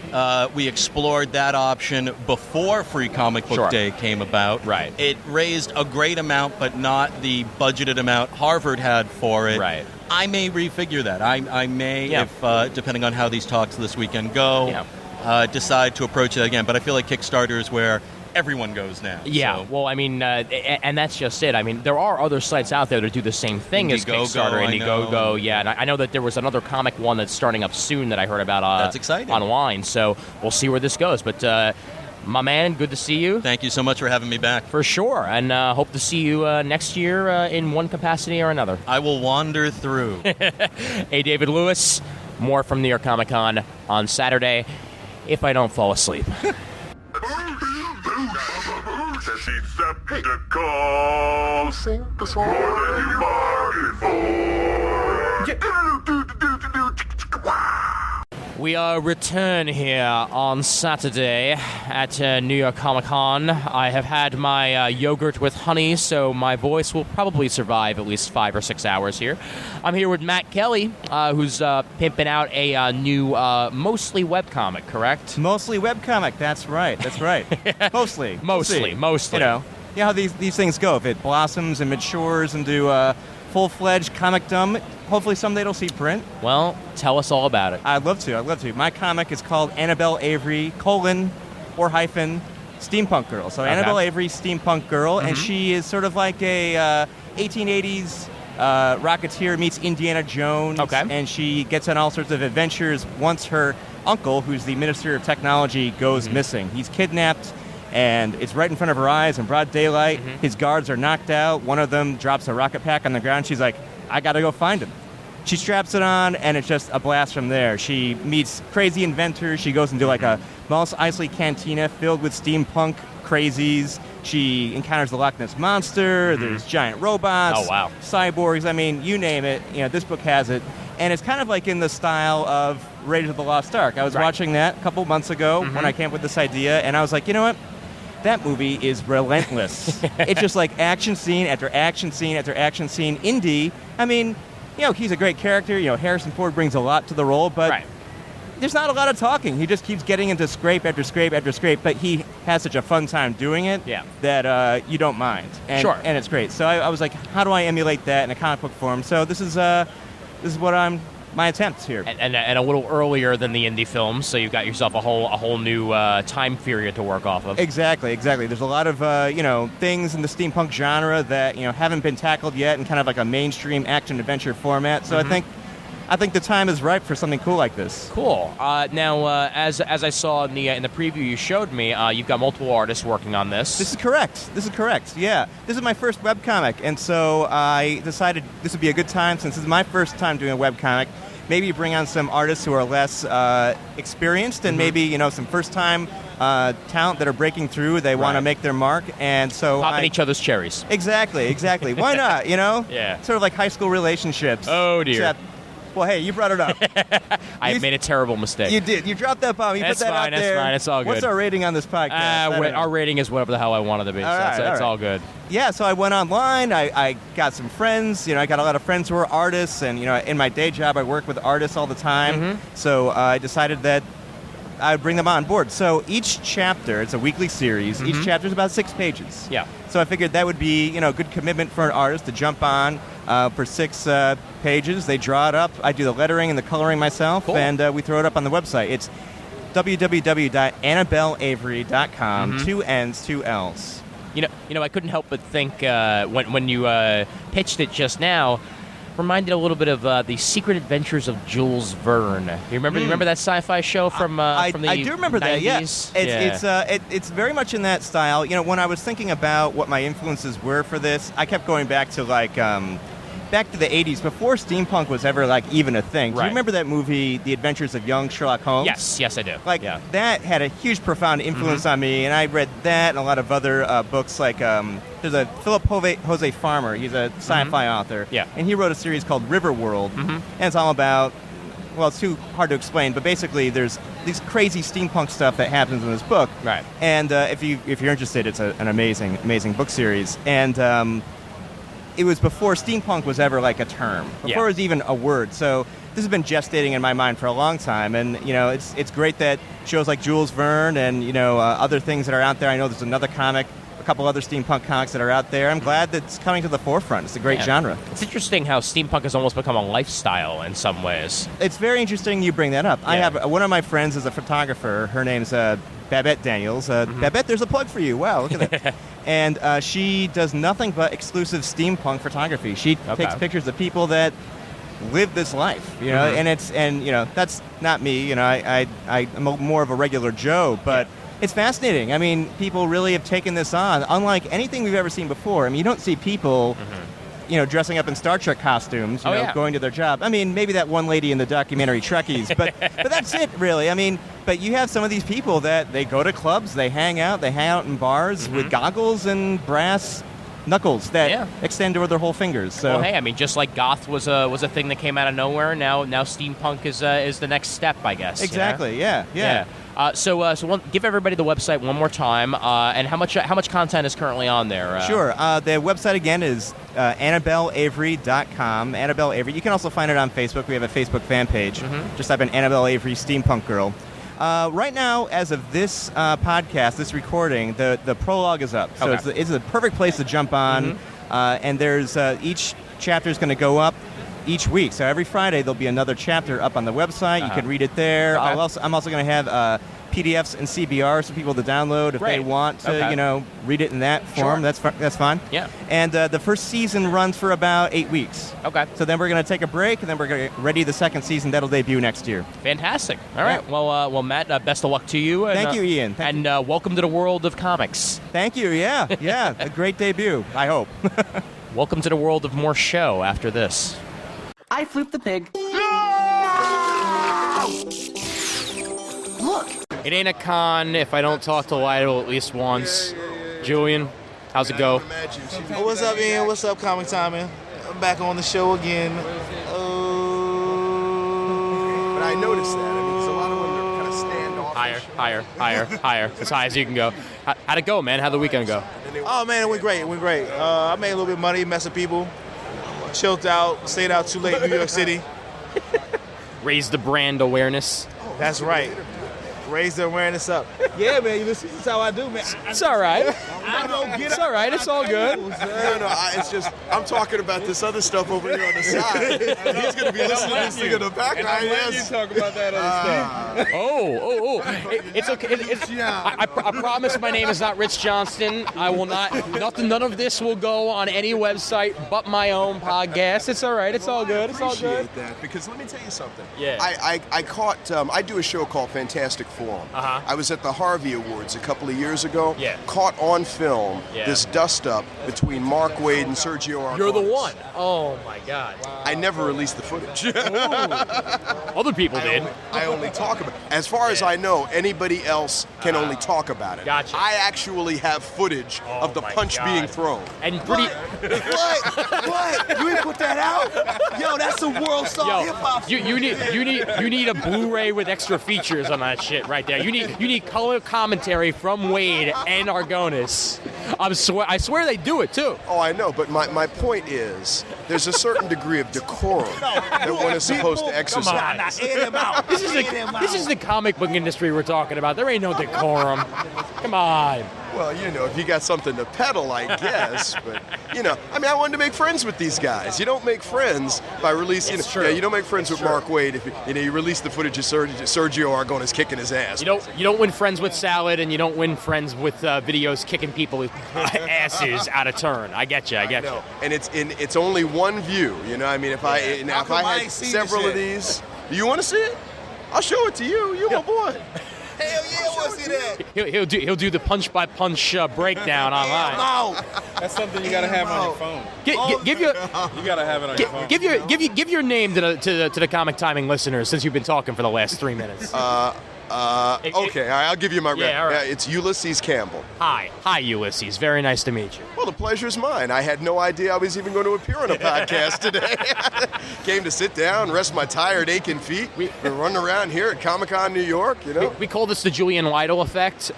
We explored that option before Free Comic Book Day came about. Right. It raised a great amount, but not the budgeted amount Harvard had for it. Right. I may refigure that. I may, if depending on how these talks this weekend go, decide to approach it again. But I feel like Kickstarter is where everyone goes now. Yeah, so. Well, I mean, and that's just it. I mean, there are other sites out there that do the same thing as Kickstarter, Indiegogo. Yeah, and I know that there was another comic one that's starting up soon that I heard about that's exciting. Online. So we'll see where this goes. But my man, good to see you. Thank you so much for having me back. For sure, and hope to see you next year in one capacity or another. I will wander through. Hey, David Lewis, more from New York Comic Con on Saturday, if I don't fall asleep. Sing the song more than you bargained for. We return here on Saturday at New York Comic Con. I have had my yogurt with honey, so my voice will probably survive at least 5 or 6 hours here. I'm here with Matt Kelly, who's pimping out a new mostly webcomic, correct? Mostly webcomic, that's right. Mostly. Mostly. You know how these things go. If it blossoms and matures into full-fledged comicdom, hopefully someday it'll see print. Well, tell us all about it. I'd love to. My comic is called Annabelle Avery, Steampunk Girl. So Annabelle Avery, Steampunk Girl, and she is sort of like a 1880s Rocketeer meets Indiana Jones. Okay. And she gets on all sorts of adventures once her uncle, who's the Minister of Technology, goes missing. He's kidnapped, and it's right in front of her eyes in broad daylight. His guards are knocked out. One of them drops a rocket pack on the ground. She's like, I gotta go find him. She straps it on, and it's just a blast from there. She meets crazy inventors. She goes into like a Mos Eisley cantina filled with steampunk crazies. She encounters the Loch Ness Monster. There's giant robots. Oh, wow. Cyborgs. I mean, you name it. This book has it. And it's kind of like in the style of Raiders of the Lost Ark. I was watching that a couple months ago when I came up with this idea, and I was like, you know what? That movie is relentless. It's just like action scene after action scene after action scene. Indy, I mean, he's a great character. Harrison Ford brings a lot to the role, but there's not a lot of talking. He just keeps getting into scrape after scrape after scrape, but he has such a fun time doing it that you don't mind. And, and it's great. So I was like, how do I emulate that in a comic book form? So this is what my attempt here. And a little earlier than the indie films, so you've got yourself a whole new time period to work off of. Exactly. There's a lot of things in the steampunk genre that haven't been tackled yet in kind of like a mainstream action adventure format. So I think the time is ripe for something cool like this. Cool. Now, as I saw in the preview you showed me, you've got multiple artists working on this. This is correct. Yeah. This is my first webcomic, and so I decided this would be a good time, since this is my first time doing a webcomic, maybe bring on some artists who are less experienced, and maybe some first-time talent that are breaking through. They want to make their mark, and so popping each other's cherries. Exactly. Why not? Yeah. Sort of like high school relationships. Oh dear. Except, well, hey, you brought it up. I made a terrible mistake. You did. You dropped that bomb. You put that out there. That's fine. It's all good. What's our rating on this podcast? Our rating is whatever the hell I want it to be. It's all good. Yeah, so I went online. I got some friends. I got a lot of friends who are artists, and in my day job, I work with artists all the time. So I decided that I would bring them on board. So each chapter, it's a weekly series. Each chapter is about 6 pages. Yeah. So I figured that would be a good commitment for an artist to jump on for 6 pages. They draw it up. I do the lettering and the coloring myself, and we throw it up on the website. It's www.annabelleavery.com. 2 N's, 2 L's. I couldn't help but think when you pitched it just now, reminded a little bit of the Secret Adventures of Jules Verne. You remember that sci-fi show from the I do remember 90s? that. Yeah, it's very much in that style. When I was thinking about what my influences were for this, I kept going back to back to the 80s, before steampunk was ever even a thing. Do you remember that movie, The Adventures of Young Sherlock Holmes? Yes, I do. That had a huge, profound influence on me, and I read that and a lot of other books. There's a Philip Jose Farmer. He's a sci-fi author, and he wrote a series called River World, and it's all about, well, it's too hard to explain, but basically there's these crazy steampunk stuff that happens in this book. Right. And if you're interested, it's an amazing book series, and it was before steampunk was ever a term, before it was even a word. So this has been gestating in my mind for a long time, and it's great that shows like Jules Verne and other things that are out there. I know there's another comic, a couple other steampunk comics that are out there. I'm glad that it's coming to the forefront. It's a great genre. It's interesting how steampunk has almost become a lifestyle in some ways. It's very interesting you bring that up. I have one of my friends is a photographer. Her name's Babette Daniels. Babette, there's a plug for you. Wow, look at that. And she does nothing but exclusive steampunk photography. She takes pictures of people that live this life, and that's not me. I'm more of a regular Joe, but it's fascinating. I mean, people really have taken this on, unlike anything we've ever seen before. I mean, you don't see people dressing up in Star Trek costumes, going to their job. I mean, maybe that one lady in the documentary Trekkies, but that's it, really. I mean, but you have some of these people that they go to clubs, they hang out in bars with goggles and brass knuckles that extend over their whole fingers. So well, hey, I mean, just like goth was a thing that came out of nowhere. Now steampunk is the next step, I guess. Exactly. Yeah. So give everybody the website one more time, and how much content is currently on there? Sure. The website again is AnnabelleAvery.com. Annabelle Avery. You can also find it on Facebook. We have a Facebook fan page. Just type in Annabelle Avery Steampunk Girl. Right now, as of this podcast, this recording, the prologue is up. So it's a perfect place to jump on. And there's each chapter is going to go up each week. So every Friday there'll be another chapter up on the website. You can read it there. I'm also going to have PDFs and CBRs for people to download if they want to, read it in that form. That's fine. Yeah. And the first season runs for about 8 weeks. Okay. So then we're going to take a break, and then we're going to ready the second season. That'll debut next year. Fantastic. All right. Well, Matt, best of luck to you. And, Thank you, Ian. And welcome to the world of comics. Thank you. Yeah. A great debut, I hope. Welcome to the world of more show after this. I flipped the pig. Look! It ain't a con if I don't talk to Lytle at least once. Julian, how's it go? What's up, Ian? What's up, Comic Timing? I'm back on the show again. But I noticed that. I mean, so a lot of them are kind of standoffish. Higher. As high as you can go. How'd it go, man? How'd the weekend go? Oh, man, it went great. I made a little bit of money, messing people. Chilled out, stayed out too late in New York City. Raise the brand awareness. That's right. Raise the awareness up. Yeah, man, this is how I do, man. It's all right. It's all right. It's all good. No, it's just, I'm talking about this other stuff over here on the side. He's going to be listening to this thing in the background. And I'm you talk about that other stuff. It's okay. I promise my name is not Rich Johnston. I will not, none of this will go on any website but my own podcast. It's all right. It's all good. It's all good. I appreciate that, because let me tell you something. Yeah. I caught, I do a show called Fantastic Forum. I was at the Harvey Awards a couple of years ago. Yeah. Caught on film this dust-up between Mark Waid and Sergio Aragonés. You're the one. Oh, my God. I never released the footage. Other people did. I only talk about it. As far as I know, anybody else can only talk about it. Gotcha. I actually have footage of the punch being thrown. And pretty... What? You didn't put that out? Yo, that's a world star hip-hop. You need a Blu-ray with extra features on that shit right there. You need color commentary from Waid and Aragonés. I swear they do it too. Oh, I know, but my point is, there's a certain degree of decorum that one is supposed to exercise. Come on, air them out. This is the comic book industry we're talking about. There ain't no decorum. Come on. Well, if you got something to peddle, I guess. But, I wanted to make friends with these guys. You don't make friends by releasing... you don't make friends with Mark Waid if you release the footage of Sergio Aragonés kicking his ass. You don't win friends with salad, and you don't win friends with videos kicking people's asses out of turn. I get you. And it's only one view. If I had several of these... Do you want to see it? I'll show it to you. You're my boy. Hell yeah, I want to see that. He'll do the punch by punch breakdown online. No. That's something you gotta have on your phone. Give your You gotta have it on your phone. Give your name to the Comic Timing listeners, since you've been talking for the last 3 minutes. Okay, I'll give you my rep. all right. It's Ulysses Campbell. Hi, Ulysses. Very nice to meet you. Well, the pleasure's mine. I had no idea I was even going to appear on a podcast today. Came to sit down, rest my tired, aching feet. We're running around here at Comic-Con New York, We call this the Julian Lytle effect.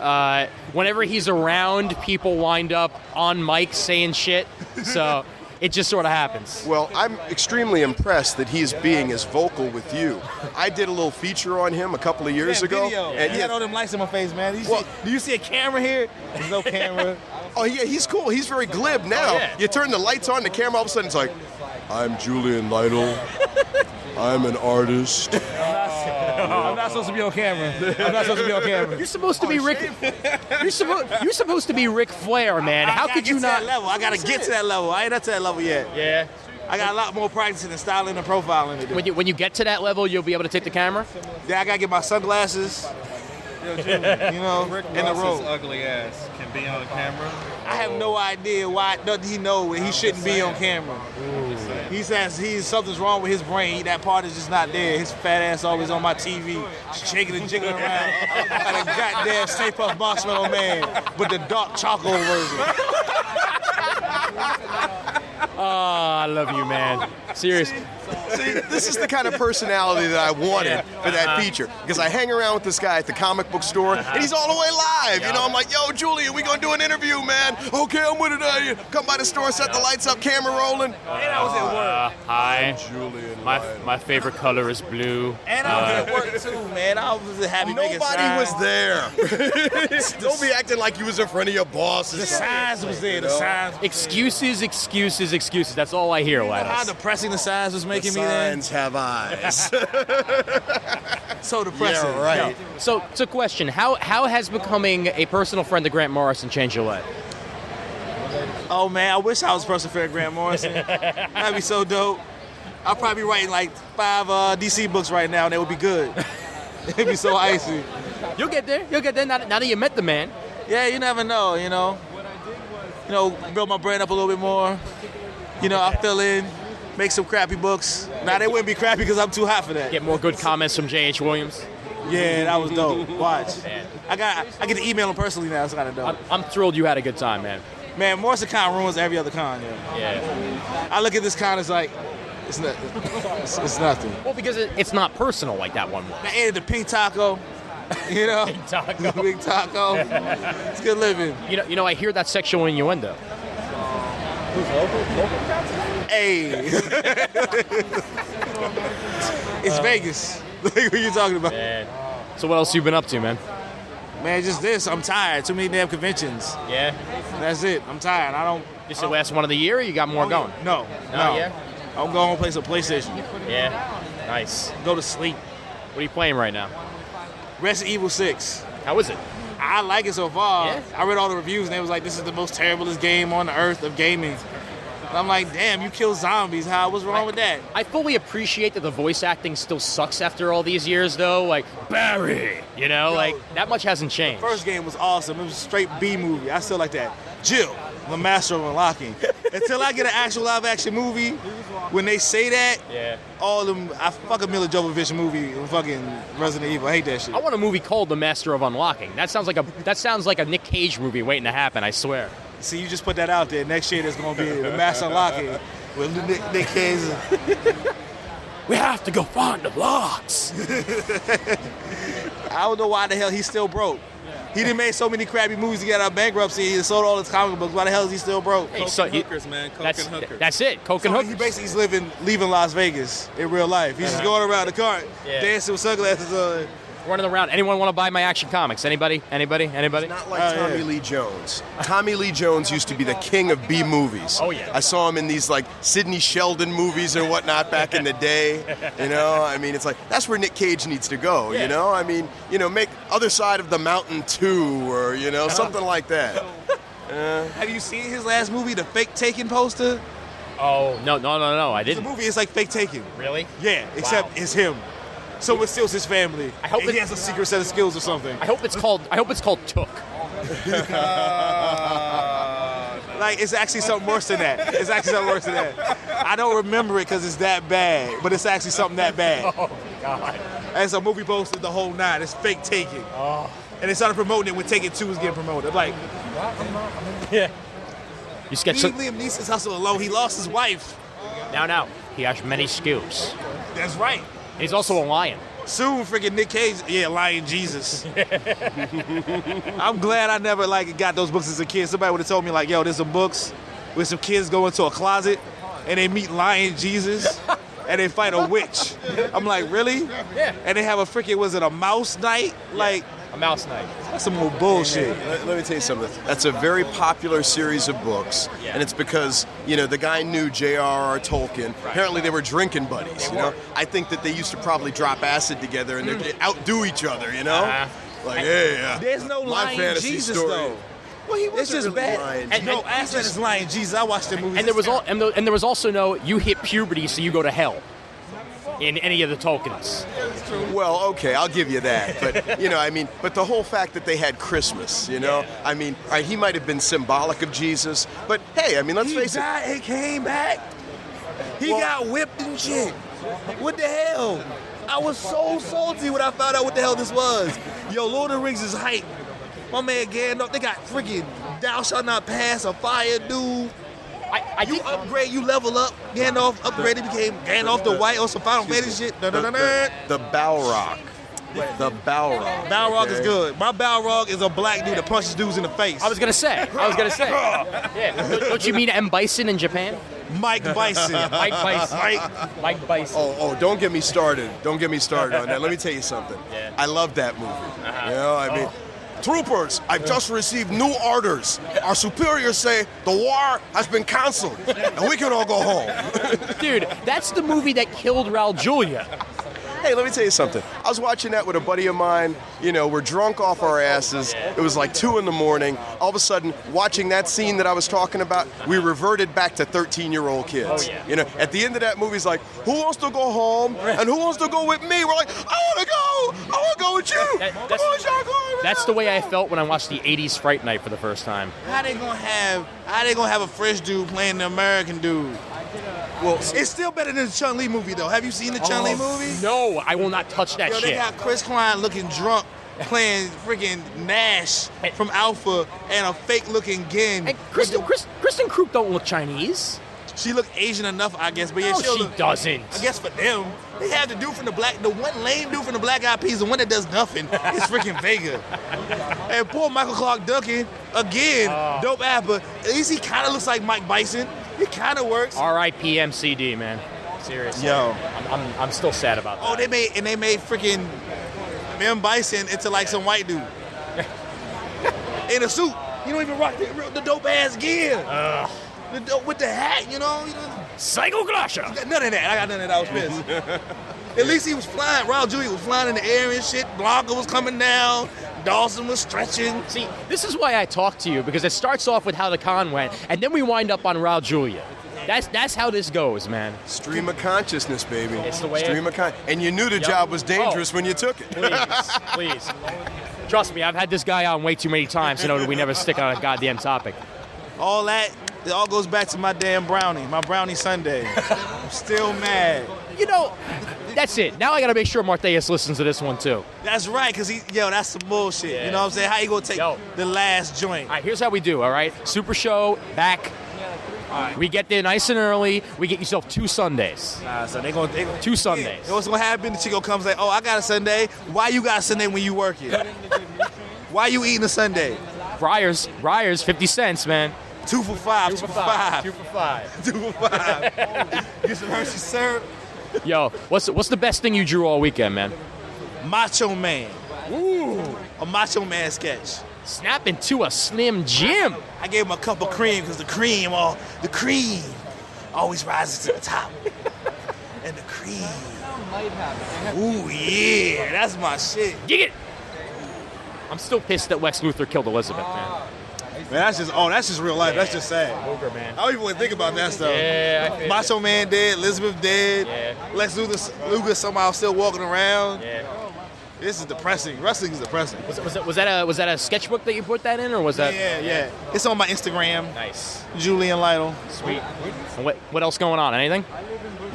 Whenever he's around, people wind up on mic saying shit. So... It just sort of happens. Well, I'm extremely impressed that he's being as vocal with you. I did a little feature on him a couple of years ago. Video. And he had all them lights in my face, man. Do you see a camera here? There's no camera. Oh, yeah, he's cool. He's very glib now. Oh, yeah. You turn the lights on, the camera, all of a sudden it's like, I'm Julian Lytle. I'm an artist. I'm not supposed to be on camera. You're supposed to be Rick. You're supposed to be Ric Flair, man. How could you not? I gotta get to that level. I ain't up to that level yet. Yeah. I got a lot more practicing and styling and profiling to do. When you get to that level, you'll be able to take the camera. Yeah, I gotta get my sunglasses. Rick in the road. Ugly ass can be on camera. I have no idea why. Doesn't he know he shouldn't be on camera? He says something's wrong with his brain. That part is just not there. His fat ass always on my TV, shaking and jiggling around like a goddamn Stay Puft Marshmallow Man, but the dark chocolate version. Oh, I love you, man. Seriously. See, this is the kind of personality that I wanted for that feature. Because I hang around with this guy at the comic book store, and he's all the way live. You know, I'm like, yo, Julian, we gonna do an interview, man. Okay, I'm with it. Come by the store, set the lights up, camera rolling. And I was at work. Hi. Julian. My favorite color is blue. And I was at work too, man. I was happy making Nobody signs. was there. Don't be acting like you was in front of your boss. The signs was there. The signs. Excuses. That's all I hear, How Lattice. depressing the signs was making me Signs have eyes. so depressing. Yeah, right. So question: How has becoming a personal friend of Grant Morrison changed your life? Oh man, I wish I was personal friend of Grant Morrison. That'd be so dope. I'll probably be writing like 5 DC books right now, and they would be good. It'd be so icy. You'll get there. Now that you met the man. Yeah, you never know. You know, build my brain up a little bit more. You know, I'll fill in, make some crappy books. Now they wouldn't be crappy because I'm too hot for that. Get more good comments from J.H. Williams. Yeah, that was dope. Watch. I get to email him personally now. It's kind of dope. I'm thrilled you had a good time, man. Man, Morrison Con ruins every other con. Yeah. I look at this con as like, it's nothing. Well, because it's not personal like that one was. I ate the pink taco. You know, Pink taco. Big taco. It's good living. You know, I hear that sexual innuendo. Hey. It's Vegas. What are you talking about? Man. So what else you been up to, man? Man, just this. I'm tired. Too many damn conventions. Yeah. That's it. I'm tired. This the last one of the year, or you got more going? No. Yeah? I'm going to play some PlayStation. Yeah. Nice. Go to sleep. What are you playing right now? Resident Evil 6. How is it? I like it so far. Yeah. I read all the reviews, and they was like, this is the most terriblest game on the earth of gaming. And I'm like, damn, you kill zombies. What's wrong with that? I fully appreciate that the voice acting still sucks after all these years, though. Like, Barry, like, that much hasn't changed. First game was awesome. It was a straight B movie. I still like that. Jill, the master of unlocking. Until I get an actual live-action movie, when they say that, all of them, I fuck a Mila Jovovich movie in fucking Resident Evil. I hate that shit. I want a movie called The Master of Unlocking. That sounds like a Nick Cage movie waiting to happen, I swear. See, you just put that out there. Next year, there's going to be The Master of Unlocking with Nick Cage. We have to go find the locks. I don't know why the hell he's still broke. He done made so many crappy movies to get out of bankruptcy. He sold all his comic books. Why the hell is he still broke? Hookers, man. Coke and hookers. That's it. Coke and So hookers. he basically leaving Las Vegas in real life. He's just going around the cart, dancing with sunglasses on. Running around. Anyone want to buy my Action Comics? Anybody? Not like Tommy Lee Jones. Tommy Lee Jones used to be the king of B movies. Oh, yeah. I saw him in these like Sidney Sheldon movies and whatnot back in the day. I mean, it's like that's where Nick Cage needs to go. I mean, make Other Side of the Mountain 2 or something like that. Have you seen his last movie, The Fake Taken poster? Oh no! I didn't. The movie is like Fake Taken. Really? Yeah, except it's him. So it steals his family. I hope he has a secret set of skills or something. I hope it's called Took. Like, it's actually something worse than that. I don't remember it because it's that bad, but it's actually something that bad. Oh, God. And it's a movie posted the whole night. It's Fake Taken. Oh. And they started promoting it when Taken 2 was getting promoted. Like, yeah. You sketch leave Liam Neeson's hustle alone. He lost his wife. Now. He has many skills. That's right. He's also a lion. Soon, freaking Nick Cage, Lion Jesus. I'm glad I never got those books as a kid. Somebody would have told me yo, there's some books where some kids go into a closet and they meet Lion Jesus and they fight a witch. I'm like, really? Yeah. And they have a mouse night? A mouse night. That's some more bullshit. Hey, let me tell you something. That's a very popular series of books, and it's because the guy knew J.R.R. Tolkien. Right. Apparently, they were drinking buddies. I think that they used to probably drop acid together and they outdo each other. There's no Lion Lion Jesus story. though. Well, he was just really bad. Aslan is Lion Jesus. I watched the movie. And there was also no you hit puberty, so you go to hell. In any of the Tolkiens. Well, okay, I'll give you that. But, but the whole fact that they had Christmas, I mean, all right, he might have been symbolic of Jesus, but hey, let's face it. He came back. He got whipped and shit. What the hell? I was so salty when I found out what the hell this was. Yo, Lord of the Rings is hype. My man Gandalf, they got freaking Thou Shalt Not Pass, a fire dude. You upgrade, you level up. Gandalf upgraded, became Gandalf the White or some Final Fantasy shit. The Balrog. The Balrog. Balrog is good. My Balrog is a black dude that punches dudes in the face. I was gonna say. Yeah. Don't you mean M. Bison in Japan? Mike Bison. Mike Bison. Mike Bison. Oh, don't get me started. Don't get me started on that. Let me tell you something. Yeah. I love that movie. You know, I mean, troopers, I've just received new orders. Our superiors say the war has been canceled, and we can all go home. Dude, that's the movie that killed Raul Julia. Hey, let me tell you something. I was watching that with a buddy of mine. You know, we're drunk off our asses. It was like 2 a.m. All of a sudden, watching that scene that I was talking about, we reverted back to 13-year-old kids. Oh, yeah. You know, at the end of that movie, it's like, who wants to go home and who wants to go with me? We're like, I want to go. I want to go with you. Come on, Shotgun. That's the way I felt when I watched the 80s Fright Night for the first time. How they gonna have a French dude playing the American dude? Well, it's still better than the Chun-Li movie, though. Have you seen the Chun-Li movie? No, I will not touch that shit. They got Chris Klein looking drunk, playing freaking Nash from Alpha, and a fake-looking Gen. And Kristen Krug don't look Chinese. She look Asian enough, I guess, but yeah, no, she doesn't. I guess for them, they have the dude from the one lame dude from the Black Eyed Peas, the one that does nothing, is freaking Vega. And poor Michael Clark Duncan, again, dope apper. At least he kind of looks like Mike Bison. It kind of works. R.I.P. MCD, man. Seriously. Yo, I'm still sad about that. Oh, they made freaking M. Bison into like some white dude in a suit. You don't even rock the dope ass gear. With the hat, you know. Psycho Glasha. None of that. I got none of that. I was pissed. At least he was flying. Raul Julia was flying in the air and shit. Blanca was coming down. Dawson was stretching. See, this is why I talk to you, because it starts off with how the con went, and then we wind up on Raul Julia. That's how this goes, man. Stream of consciousness, baby. It's the way. And you knew the job was dangerous when you took it. Please. Trust me, I've had this guy on way too many times to know that we never stick on a goddamn topic. All that, it all goes back to my damn brownie, my brownie sundae. I'm still mad. You know, that's it. Now I got to make sure Martheus listens to this one, too. That's right, because that's some bullshit. Yeah. You know what I'm saying? How you going to take the last joint? All right, here's how we do, all right? Super Show, back. All right. We get there nice and early. We get yourself 2 Sundays. So they going 2 Sundays. Yeah. What's going to happen? The chico comes like, oh, I got a Sunday. Why you got a Sunday when you working? Why you eating a Sunday? Briars, 50 cents, man. 2 for $5. 2 for $5. 2 for $5. 2 for $5. Get some Hershey syrup. Yo, what's the best thing you drew all weekend, man? Macho Man. Ooh. A Macho Man sketch. Snap into a Slim Jim. I gave him a cup of cream because the cream always rises to the top. And the cream. Ooh, yeah. That's my shit. Dig it. I'm still pissed that Lex Luthor killed Elizabeth, man. Man, that's just real life. Yeah. That's just sad. Ogre, man. I don't even want to think about that stuff. Yeah, Macho Man dead, Elizabeth dead. Yeah. Lex Luthor somehow still walking around. Yeah. This is depressing. Wrestling is depressing. Was that a sketchbook that you put that in, or was that? Yeah. It's on my Instagram. Nice. Julian Lytle. Sweet. And what else going on? Anything?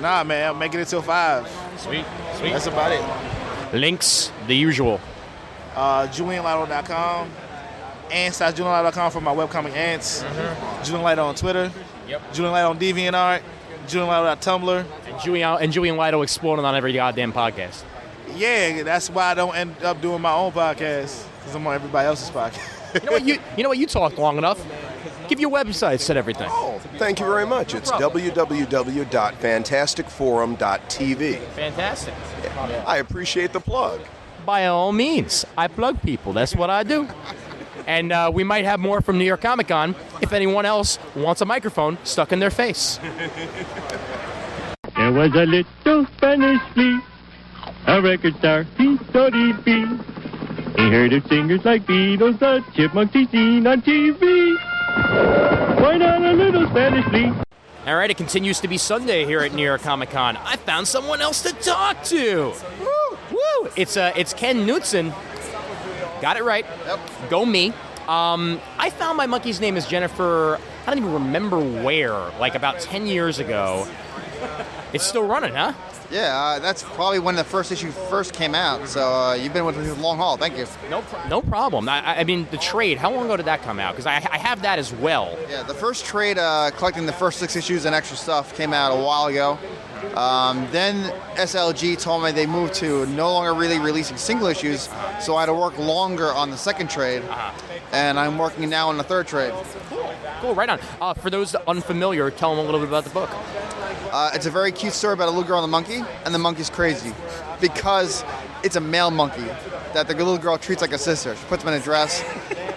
Nah, man. I'm making it till 5. Sweet. That's about it. Links, the usual. JulianLytle.com. Ants.JulianLytle.com for my webcomic Ants. Julian Lytle on Twitter. Yep. Julian Lytle on DeviantArt. JulianLytle.tumblr. And Julian Lytle exploding on every goddamn podcast. Yeah, that's why I don't end up doing my own podcast, because I'm on everybody else's podcast. You know what? You talked long enough. Give your website, said everything. Oh, thank you very much. It's www.fantasticforum.tv. Fantastic. I appreciate the plug. By all means, I plug people. That's what I do. And we might have more from New York Comic Con if anyone else wants a microphone stuck in their face. There was a little Spanish flea, a record star, he thought he'd be. He heard of singers like Beatles, the Chipmunks he's seen on TV. Why not a little Spanish flea? All right, it continues to be Sunday here at New York Comic Con. I found someone else to talk to. Woo! Woo! It's Ken Knutson. Got it right. Yep. Go me. I found my monkey's name is Jennifer. I don't even remember where. Like about 10 years ago. It's still running, huh? Yeah, that's probably when the first issue first came out. So you've been with me for the long haul. Thank you. No problem. I mean, the trade, how long ago did that come out? Because I have that as well. Yeah, the first trade collecting the first 6 issues and extra stuff came out a while ago. Then SLG told me they moved to no longer really releasing single issues, so I had to work longer on the second trade, and I'm working now on the third trade. Cool, right on. For those unfamiliar, tell them a little bit about the book. It's a very cute story about a little girl and a monkey, and the monkey's crazy because it's a male monkey that the little girl treats like a sister. She puts them in a dress.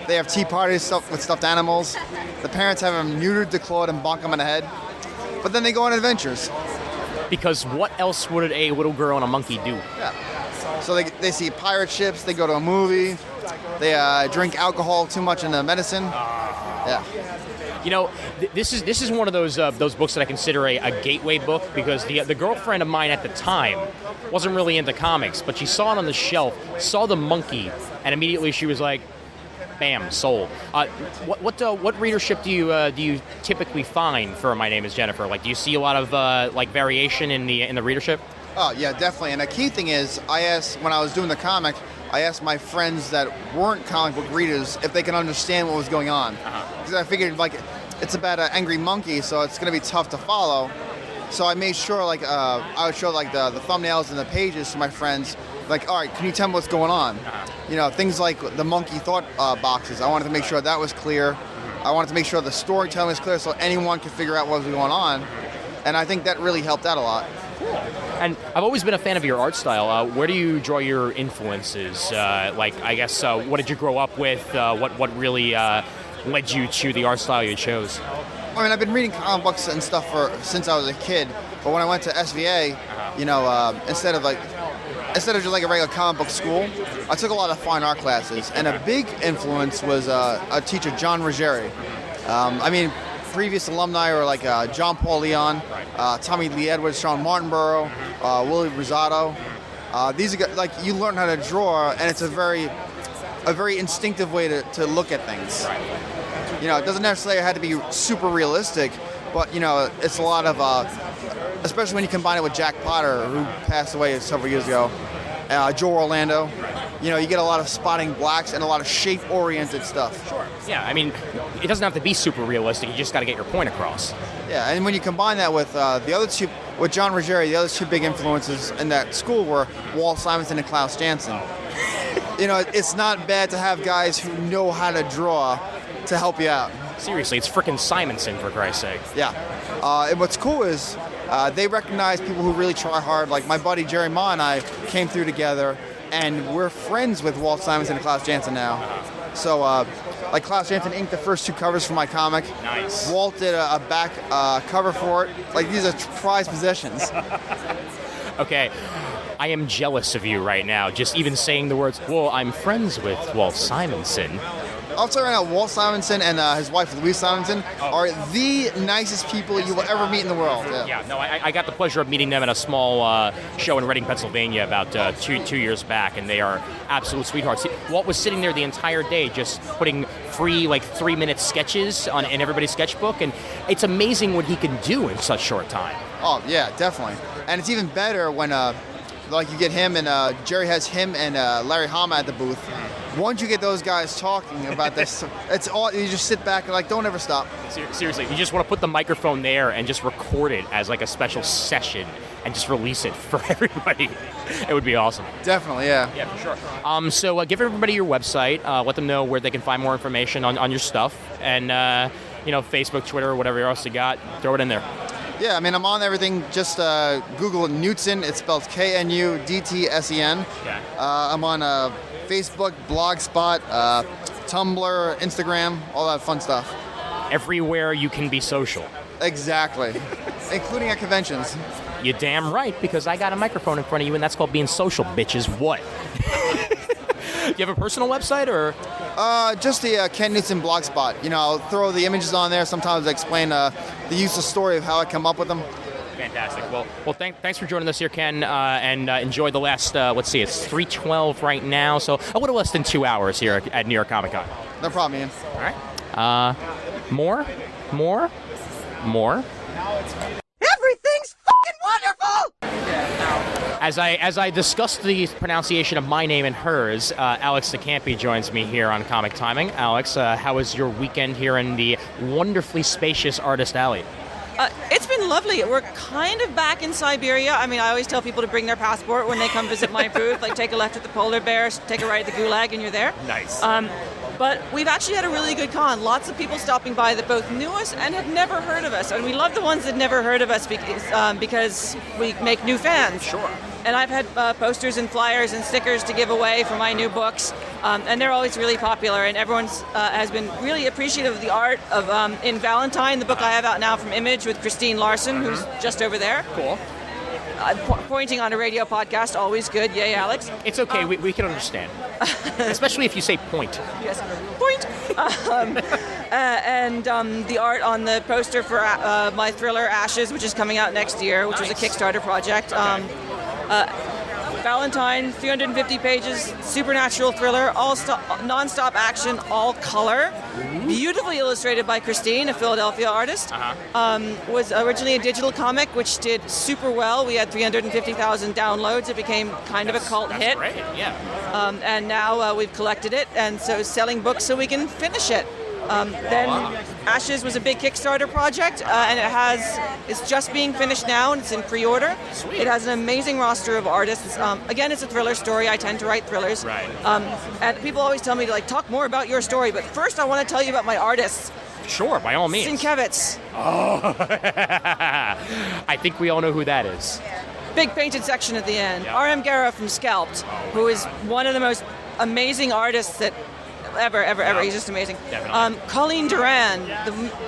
They have tea parties with stuffed animals. The parents have them neutered, declawed, and bonk them in the head. But then they go on adventures. Because what else would a little girl and a monkey do? Yeah. So they see pirate ships, they go to a movie, they drink alcohol too much in the medicine. Yeah. You know, this is one of those books that I consider a gateway book, because the girlfriend of mine at the time wasn't really into comics, but she saw it on the shelf, saw the monkey, and immediately she was like, bam, sold. What readership do you typically find for My Name Is Jennifer? Like, do you see a lot of variation in the readership? Oh yeah, definitely. And the key thing is, when I was doing the comic, I asked my friends that weren't comic book readers if they can understand what was going on, because I figured it's about an angry monkey, so it's going to be tough to follow. So I made sure I would show the thumbnails and the pages to my friends. Like, all right, can you tell me what's going on? You know, things like the monkey thought boxes. I wanted to make sure that was clear. I wanted to make sure the storytelling was clear so anyone could figure out what was going on. And I think that really helped out a lot. Cool. And I've always been a fan of your art style. Where do you draw your influences? What did you grow up with? What really led you to the art style you chose? I mean, I've been reading comic books and stuff since I was a kid. But when I went to SVA, instead of just like a regular comic book school, I took a lot of fine art classes. And a big influence was a teacher, John Ruggieri. Previous alumni were like John Paul Leon, Tommy Lee Edwards, Sean Martinborough, Willie Rosado. These are you learn how to draw, and it's a very instinctive way to look at things. You know, it doesn't necessarily have to be super realistic, but it's a lot of, especially when you combine it with Jack Potter, who passed away several years ago, Joe Orlando. You get a lot of spotting blacks and a lot of shape-oriented stuff. Sure. Yeah, I mean, it doesn't have to be super realistic. You just got to get your point across. Yeah, and when you combine that with the other two, with John Ruggieri, the other two big influences in that school were Walt Simonson and Klaus Janson. It's not bad to have guys who know how to draw to help you out. Seriously, it's frickin' Simonson, for Christ's sake. Yeah. And what's cool is they recognize people who really try hard. Like my buddy Jerry Ma and I came through together, and we're friends with Walt Simonson and Klaus Janson now. So, Klaus Janson inked the first two covers for my comic. Nice. Walt did a back cover for it. These are prized possessions. Okay. I am jealous of you right now, just even saying the words, well, I'm friends with Walt Simonson. I'll tell you right now, Walt Simonson and his wife, Louise Simonson, are the nicest people you will ever meet in the world. I got the pleasure of meeting them at a small show in Reading, Pennsylvania about 2 years back, and they are absolute sweethearts. Walt was sitting there the entire day just putting free, 3-minute sketches in everybody's sketchbook, and it's amazing what he can do in such short time. Oh, yeah, definitely. And it's even better when, you get him and Jerry has him and Larry Hama at the booth. Once you get those guys talking about this, it's all you just sit back and don't ever stop. Seriously, you just want to put the microphone there and just record it as a special session and just release it for everybody. It would be awesome. Definitely, yeah. Yeah, for sure. So give everybody your website. Let them know where they can find more information on your stuff, and Facebook, Twitter, whatever else you got. Throw it in there. Yeah, I'm on everything. Just Google Knudsen. It's spelled Knudtsen. Yeah. I'm on Facebook, Blogspot, Tumblr, Instagram, all that fun stuff. Everywhere you can be social. Exactly. Including at conventions. You're damn right, because I got a microphone in front of you, and that's called being social, bitches. What? Do you have a personal website, or? Just the Ken Knudsen Blogspot. I'll throw the images on there. Sometimes I explain the use of story of how I come up with them. Fantastic. Well, thanks for joining us here, Ken, and enjoy the last, it's 3:12 right now, so a little less than 2 hours here at New York Comic Con. No problem, Ian. All right. More. Everything's fucking wonderful! As I discuss the pronunciation of my name and hers, Alex DeCampi joins me here on Comic Timing. Alex, how was your weekend here in the wonderfully spacious Artist Alley? It's been lovely. We're kind of back in Siberia. I mean, I always tell people to bring their passport when they come visit my booth. Like, take a left at the polar bears, take a right at the gulag, and you're there. Nice. But we've actually had a really good con. Lots of people stopping by that both knew us and had never heard of us. And we love the ones that never heard of us because we make new fans. Sure. And I've had posters and flyers and stickers to give away for my new books. And they're always really popular. And everyone has been really appreciative of the art of In Valentine, the book I have out now from Image with Christine Larson, who's just over there. Cool. Pointing on a radio podcast, always good. Yay, Alex. It's okay. We can understand. Especially if you say point. Yes, point. And the art on the poster for my thriller Ashes, which is coming out next year, which was a Kickstarter project. Valentine, 350 pages, supernatural thriller, non-stop action, all color, beautifully illustrated by Christine, a Philadelphia artist. Was originally a digital comic, which did super well. We had 350,000 downloads. It became kind of a cult hit. Great, yeah. And now we've collected it, and so selling books so we can finish it. Then Ashes was a big Kickstarter project, and it's just being finished now, and it's in pre-order. Sweet. It has an amazing roster of artists. Again, it's a thriller story. I tend to write thrillers. Right. And people always tell me to talk more about your story, but first I want to tell you about my artists. Sure, by all means. Sienkiewicz. Oh, I think we all know who that is. Big painted section at the end. Yep. R.M. Guerra from Scalped, who is one of the most amazing artists that ever. He's just amazing. Colleen Duran,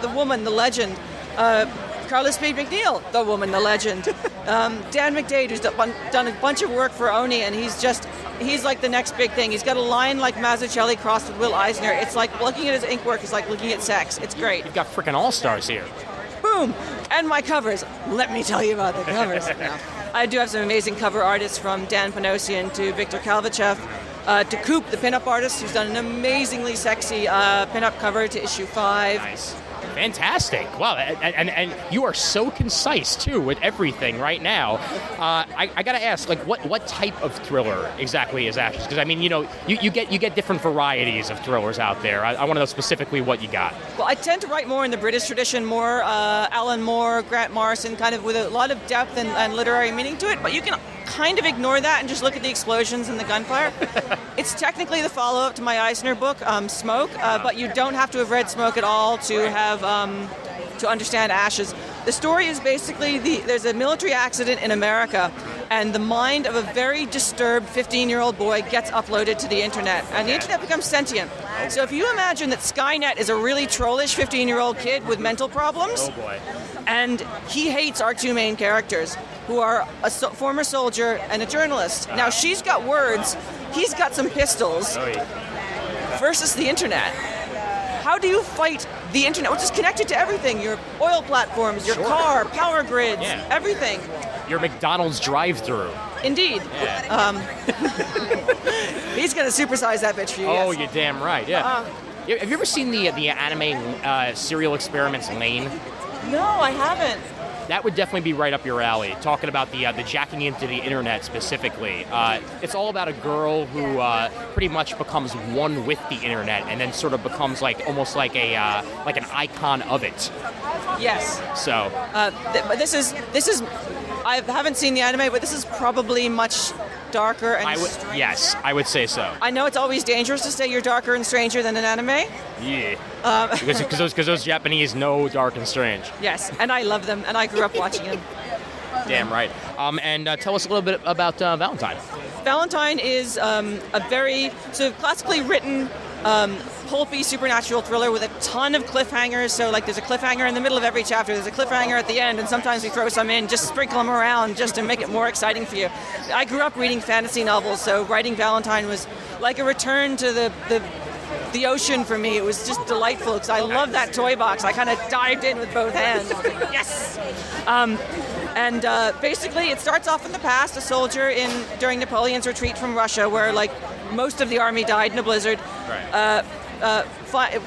the woman, the legend. Carla Speed McNeil, the woman, the legend. Dan McDade, who's done a bunch of work for Oni, and he's like the next big thing. He's got a line like Mazzucchelli crossed with Will Eisner. It's like looking at his ink work is like looking at sex. It's great. You've got freaking all-stars here. Boom! And my covers. Let me tell you about the covers. No. I do have some amazing cover artists, from Dan Panosian to Viktor Kalvachev. To Coop, the pinup artist, who's done an amazingly sexy pinup cover to issue 5. Nice. Fantastic. Wow, and you are so concise, too, with everything right now. I got to ask, what type of thriller exactly is Ashes? Because, I mean, you get different varieties of thrillers out there. I want to know specifically what you got. Well, I tend to write more in the British tradition, more Alan Moore, Grant Morrison, kind of with a lot of depth and literary meaning to it, but you can kind of ignore that and just look at the explosions and the gunfire. It's technically the follow-up to my Eisner book, Smoke, but you don't have to have read Smoke at all to have to understand Ashes. The story is basically there's a military accident in America, and the mind of a very disturbed 15-year-old boy gets uploaded to the internet, and the internet becomes sentient. So if you imagine that Skynet is a really trollish 15-year-old kid with mental problems, and he hates our two main characters, who are a former soldier and a journalist. Now, she's got words, he's got some pistols, versus the internet. How do you fight the internet, which is connected to everything? Your oil platforms, your car, power grids, everything. Your McDonald's drive-thru. Indeed. Yeah. He's going to supersize that bitch for you. Oh, yes. you're damn right, yeah. Have you ever seen the anime Serial Experiments Lane? No, I haven't. That would definitely be right up your alley, talking about the jacking into the internet specifically. It's all about a girl who pretty much becomes one with the internet and then sort of becomes almost like an icon of it. Yes. So. But this is. I haven't seen the anime, but this is probably much darker and stranger. Yes, I would say so. I know it's always dangerous to say you're darker and stranger than an anime. Yeah. Because those Japanese know dark and strange. Yes, and I love them, and I grew up watching them. Damn right. And tell us a little bit about Valentine. Valentine is a very sort of classically written, pulpy supernatural thriller with a ton of cliffhangers. So there's a cliffhanger in the middle of every chapter, there's a cliffhanger at the end, and sometimes we throw some in, just sprinkle them around just to make it more exciting for you. I grew up reading fantasy novels, so writing Valentine was like a return to the ocean for me. It was just delightful because I love that toy box. I kind of dived in with both hands. I was like, yes! And basically, it starts off in the past, a soldier during Napoleon's retreat from Russia, where most of the army died in a blizzard. Right.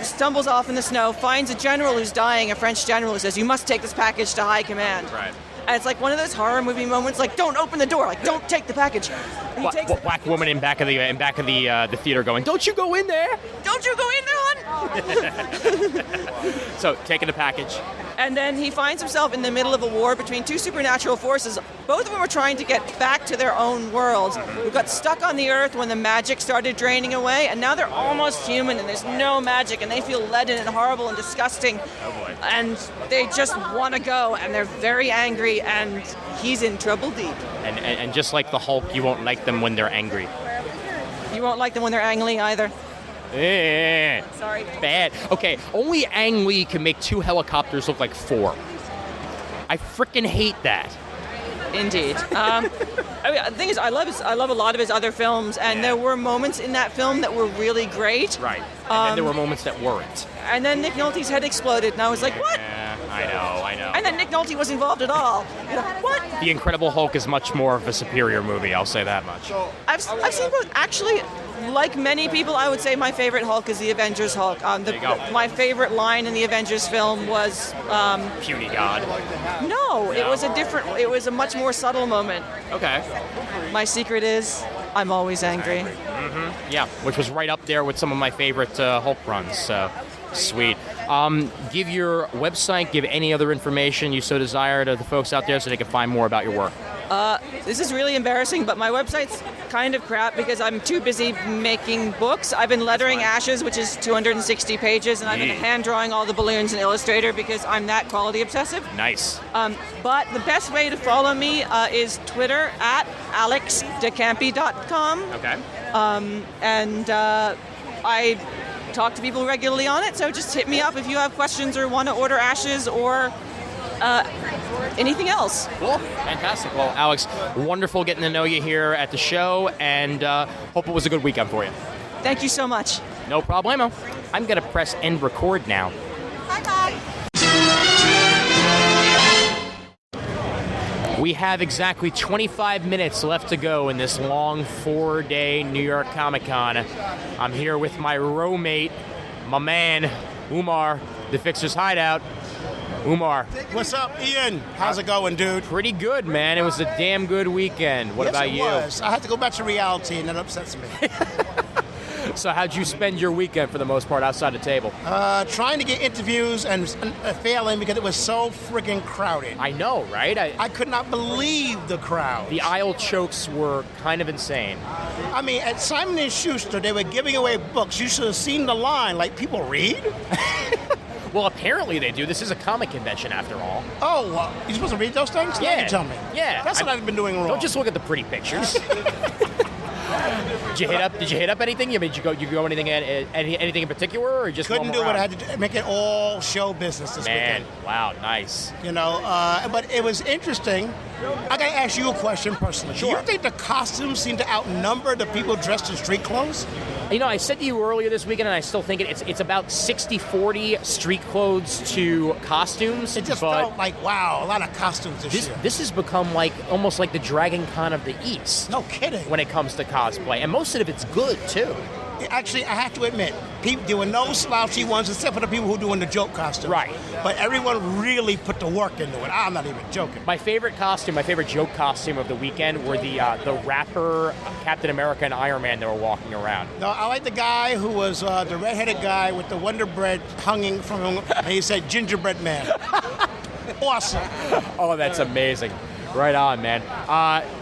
Stumbles off in the snow, finds a general who's dying, a French general who says, "You must take this package to high command." Right. And it's like one of those horror movie moments, like, don't open the door, like, don't take the package. And he takes Black woman in back of the theater going, "Don't you go in there! Don't you go in there, hon!" So, taking the package. And then he finds himself in the middle of a war between two supernatural forces. Both of them are trying to get back to their own worlds, who got stuck on the Earth when the magic started draining away, and now they're almost human, and there's no magic, and they feel leaden and horrible and disgusting. Oh boy. And they just want to go, and they're very angry, and he's in trouble deep. And just like the Hulk, you won't like them when they're angry. You won't like them when they're angry either. Sorry. Bad. Okay, only Ang Lee can make 2 helicopters look like 4. I freaking hate that. Indeed. The thing is, I love a lot of his other films, and there were moments in that film that were really great. Right. And then there were moments that weren't. And then Nick Nolte's head exploded, and I was like, what? Yeah, I know. And then Nick Nolte was involved at all. What? The Incredible Hulk is much more of a superior movie, I'll say that much. I've seen both. Actually, like many people, I would say my favorite Hulk is the Avengers Hulk. There you go. My favorite line in the Avengers film was... Puny God. No, it was a much more subtle moment. Okay. My secret is, I'm always angry. Mm-hmm. Yeah, which was right up there with some of my favorite Hulk runs, so sweet. Give your website, give any other information you so desire to the folks out there so they can find more about your work. This is really embarrassing, but my website's kind of crap because I'm too busy making books. I've been lettering Ashes, which is 260 pages, and I've been hand drawing all the balloons in Illustrator because I'm that quality obsessive. Nice. But the best way to follow me is Twitter at alexdecampi.com. Okay. I talk to people regularly on it, so just hit me up if you have questions or want to order Ashes or anything else. Cool. Fantastic. Well, Alex, wonderful getting to know you here at the show, and hope it was a good weekend for you. Thank you so much. No problemo. I'm going to press end record now. Bye-bye. We have exactly 25 minutes left to go in this long 4-day New York Comic-Con. I'm here with my roommate, my man, Umar, the Fixer's Hideout. Umar. What's up, Ian? How's it going, dude? Pretty good, man. It was a damn good weekend. What about you? Yes, it was. I had to go back to reality, and that upsets me. So how'd you spend your weekend for the most part outside the table? Trying to get interviews and failing because it was so friggin' crowded. I know, right? I could not believe the crowd. The aisle chokes were kind of insane. I mean, at Simon & Schuster, they were giving away books. You should have seen the line. Like, people read? Well, apparently they do. This is a comic convention, after all. Oh, you're supposed to read those things? Yeah. Now you tell me. Yeah. That's what I've been doing wrong. Don't just look at the pretty pictures. Did you hit up anything? Did you go anything in particular, or just couldn't do what I had to do, make it all show business this weekend. Wow, nice. You know, but it was interesting. I got to ask you a question personally. Sure. Do you think the costumes seem to outnumber the people dressed in street clothes? You know, I said to you earlier this weekend, and I still think it's about 60-40 street clothes to costumes. It just felt like, wow, a lot of costumes this year. This has become like almost like the Dragon Con of the East. No kidding. When it comes to cosplay, and most of it's good too. Actually, I have to admit, there were no slouchy ones except for the people who were doing the joke costume. Right. But everyone really put the work into it. I'm not even joking. My favorite joke costume of the weekend were the rapper Captain America and Iron Man that were walking around. No, I like the guy who was the redheaded guy with the Wonder Bread hanging from him, and he said gingerbread man. Awesome. Oh, that's amazing. Right on, man.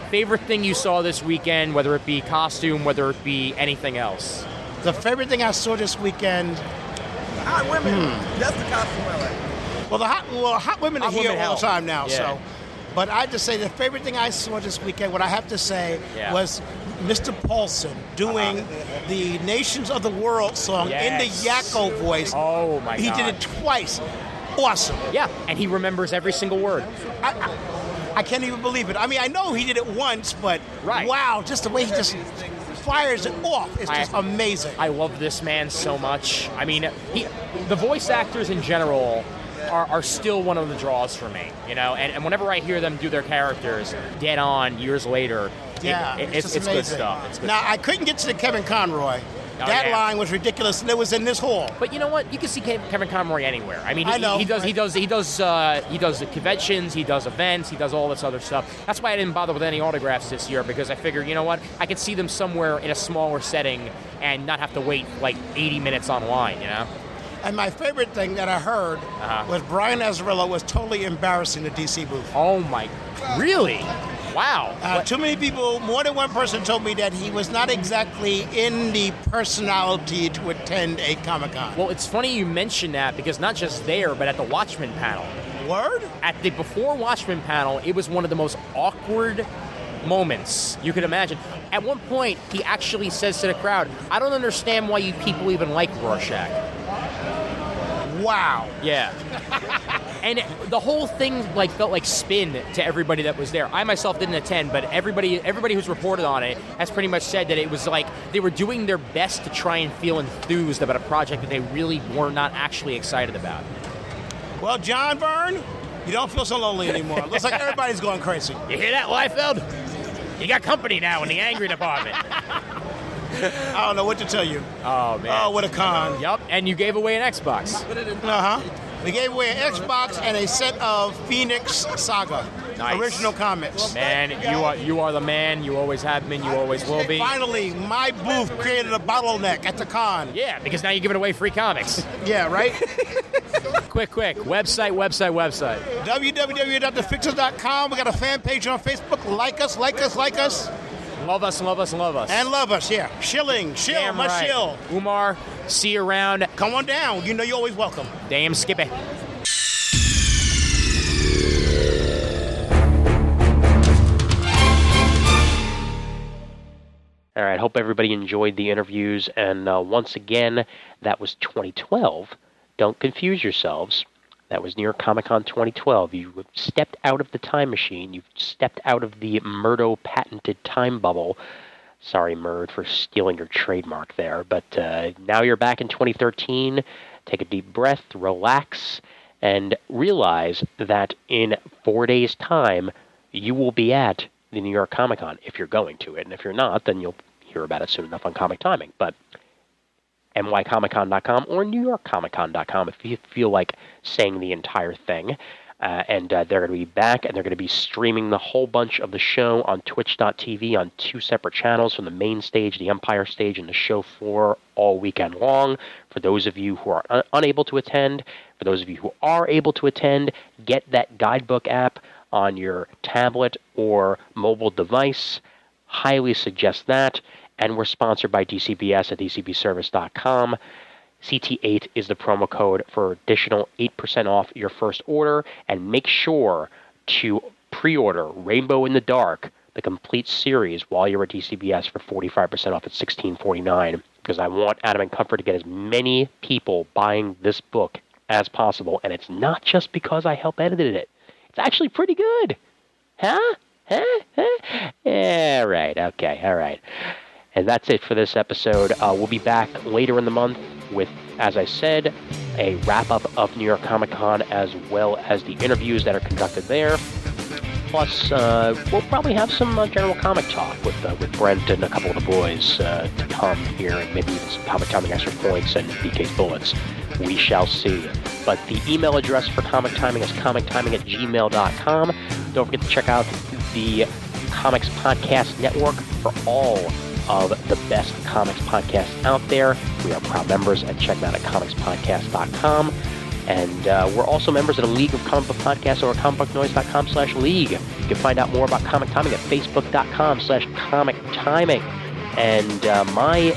Favorite thing you saw this weekend, whether it be costume, whether it be anything else? The favorite thing I saw this weekend... Hot women. That's the costume I like. Well, hot women are here all the time now, yeah. so... But I have to say, the favorite thing I saw this weekend, what I have to say, was Mr. Paulson doing the Nations of the World song in the Yakko voice. Oh, my God. He did it twice. Awesome. Yeah, and he remembers every single word. I can't even believe it. I mean, I know he did it once, but wow, just the way he just fires it off is just amazing. I love this man so much. I mean, the voice actors in general are still one of the draws for me, you know, and whenever I hear them do their characters dead on years later, it's good stuff. It's good now, stuff. I couldn't get to the Kevin Conroy, That line was ridiculous, and it was in this hall. But you know what? You can see Kevin Conroy anywhere. I mean, I know, he does the conventions, he does events, he does all this other stuff. That's why I didn't bother with any autographs this year, because I figured, you know what? I could see them somewhere in a smaller setting and not have to wait like 80 minutes online, you know? And my favorite thing that I heard was Brian Azzarello was totally embarrassing the DC booth. Oh my, really? Wow. Too many people, more than one person told me that he was not exactly in the personality to attend a Comic-Con. Well, it's funny you mention that, because not just there, but at the Watchmen panel. Word? At the before Watchmen panel, it was one of the most awkward moments you could imagine. At one point, he actually says to the crowd, "I don't understand why you people even like Rorschach." Wow. Yeah. And the whole thing felt like spin to everybody that was there. I myself didn't attend, but everybody who's reported on it has pretty much said that it was like they were doing their best to try and feel enthused about a project that they really were not actually excited about. Well, John Byrne, you don't feel so lonely anymore. Looks like everybody's going crazy. You hear that, Liefeld? You got company now in the angry department. I don't know what to tell you. Oh, man. Oh, what a con. Yup, and you gave away an Xbox. Uh-huh. We gave away an Xbox and a set of Phoenix Saga. Nice. Original comics. Man, you are the man. You always have been. You always will be. Finally, my booth created a bottleneck at the con. Yeah, because now you're giving away free comics. Yeah, right? Quick. Website. www.thefixers.com. We got a fan page on Facebook. Like us. Love us. And love us, yeah. Shill, Damn my right. shill. Umar, see you around. Come on down. You know you're always welcome. Damn Skippy. All right, hope everybody enjoyed the interviews. And once again, that was 2012. Don't confuse yourselves. That was New York Comic Con 2012. You stepped out of the time machine. You've stepped out of the Murdo patented time bubble. Sorry, Murd, for stealing your trademark there. But now you're back in 2013. Take a deep breath, relax, and realize that in 4 days' time, you will be at the New York Comic Con if you're going to it. And if you're not, then you'll hear about it soon enough on Comic Timing. But nycomiccon.com or newyorkcomiccon.com if you feel like saying the entire thing. And they're going to be back, and they're going to be streaming the whole bunch of the show on twitch.tv on 2 separate channels, from the main stage, the Empire stage, and the show floor all weekend long. For those of you who are unable to attend, for those of you who are able to attend, get that guidebook app on your tablet or mobile device. Highly suggest that. And we're sponsored by DCBS at DCBService.com. CT8 is the promo code for additional 8% off your first order. And make sure to pre-order Rainbow in the Dark, the complete series, while you're at DCBS for 45% off at $16.49. Because I want Adam and Comfort to get as many people buying this book as possible. And it's not just because I helped edit it. It's actually pretty good. Huh? Yeah, right. Okay, all right. And that's it for this episode. We'll be back later in the month with, as I said, a wrap-up of New York Comic Con, as well as the interviews that are conducted there. Plus, we'll probably have some general comic talk with Brent and a couple of the boys to come here, and maybe even some Comic Timing extra points and BK's bullets. We shall see. But the email address for Comic Timing is comictiming@gmail.com. Don't forget to check out the Comics Podcast Network for all of the best comics podcasts out there. We are proud members, and check them out at comicspodcast.com. And we're also members of the League of Comic Book Podcasts over at comicbooknoise.com/league. You can find out more about Comic Timing at facebook.com/comictiming. And my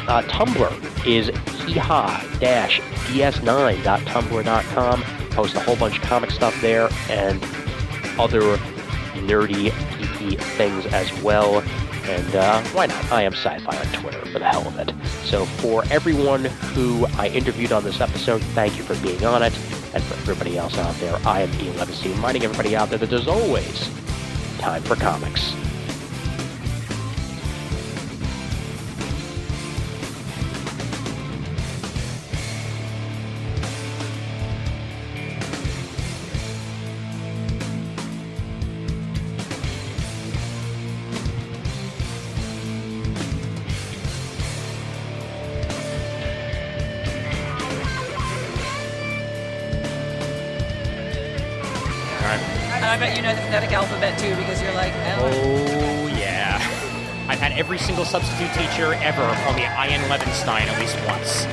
Tumblr is heehaw-ds9.tumblr.com. Post a whole bunch of comic stuff there and other nerdy, geeky things as well. And why not? I am Sci-Fi on Twitter, for the hell of it. So for everyone who I interviewed on this episode, thank you for being on it. And for everybody else out there, I am Ian Levinstein, reminding everybody out there that there's always time for comics. I bet you know the phonetic alphabet too, because you're like, Oh, yeah. I've had every single substitute teacher ever call me Ian Levinstein at least once.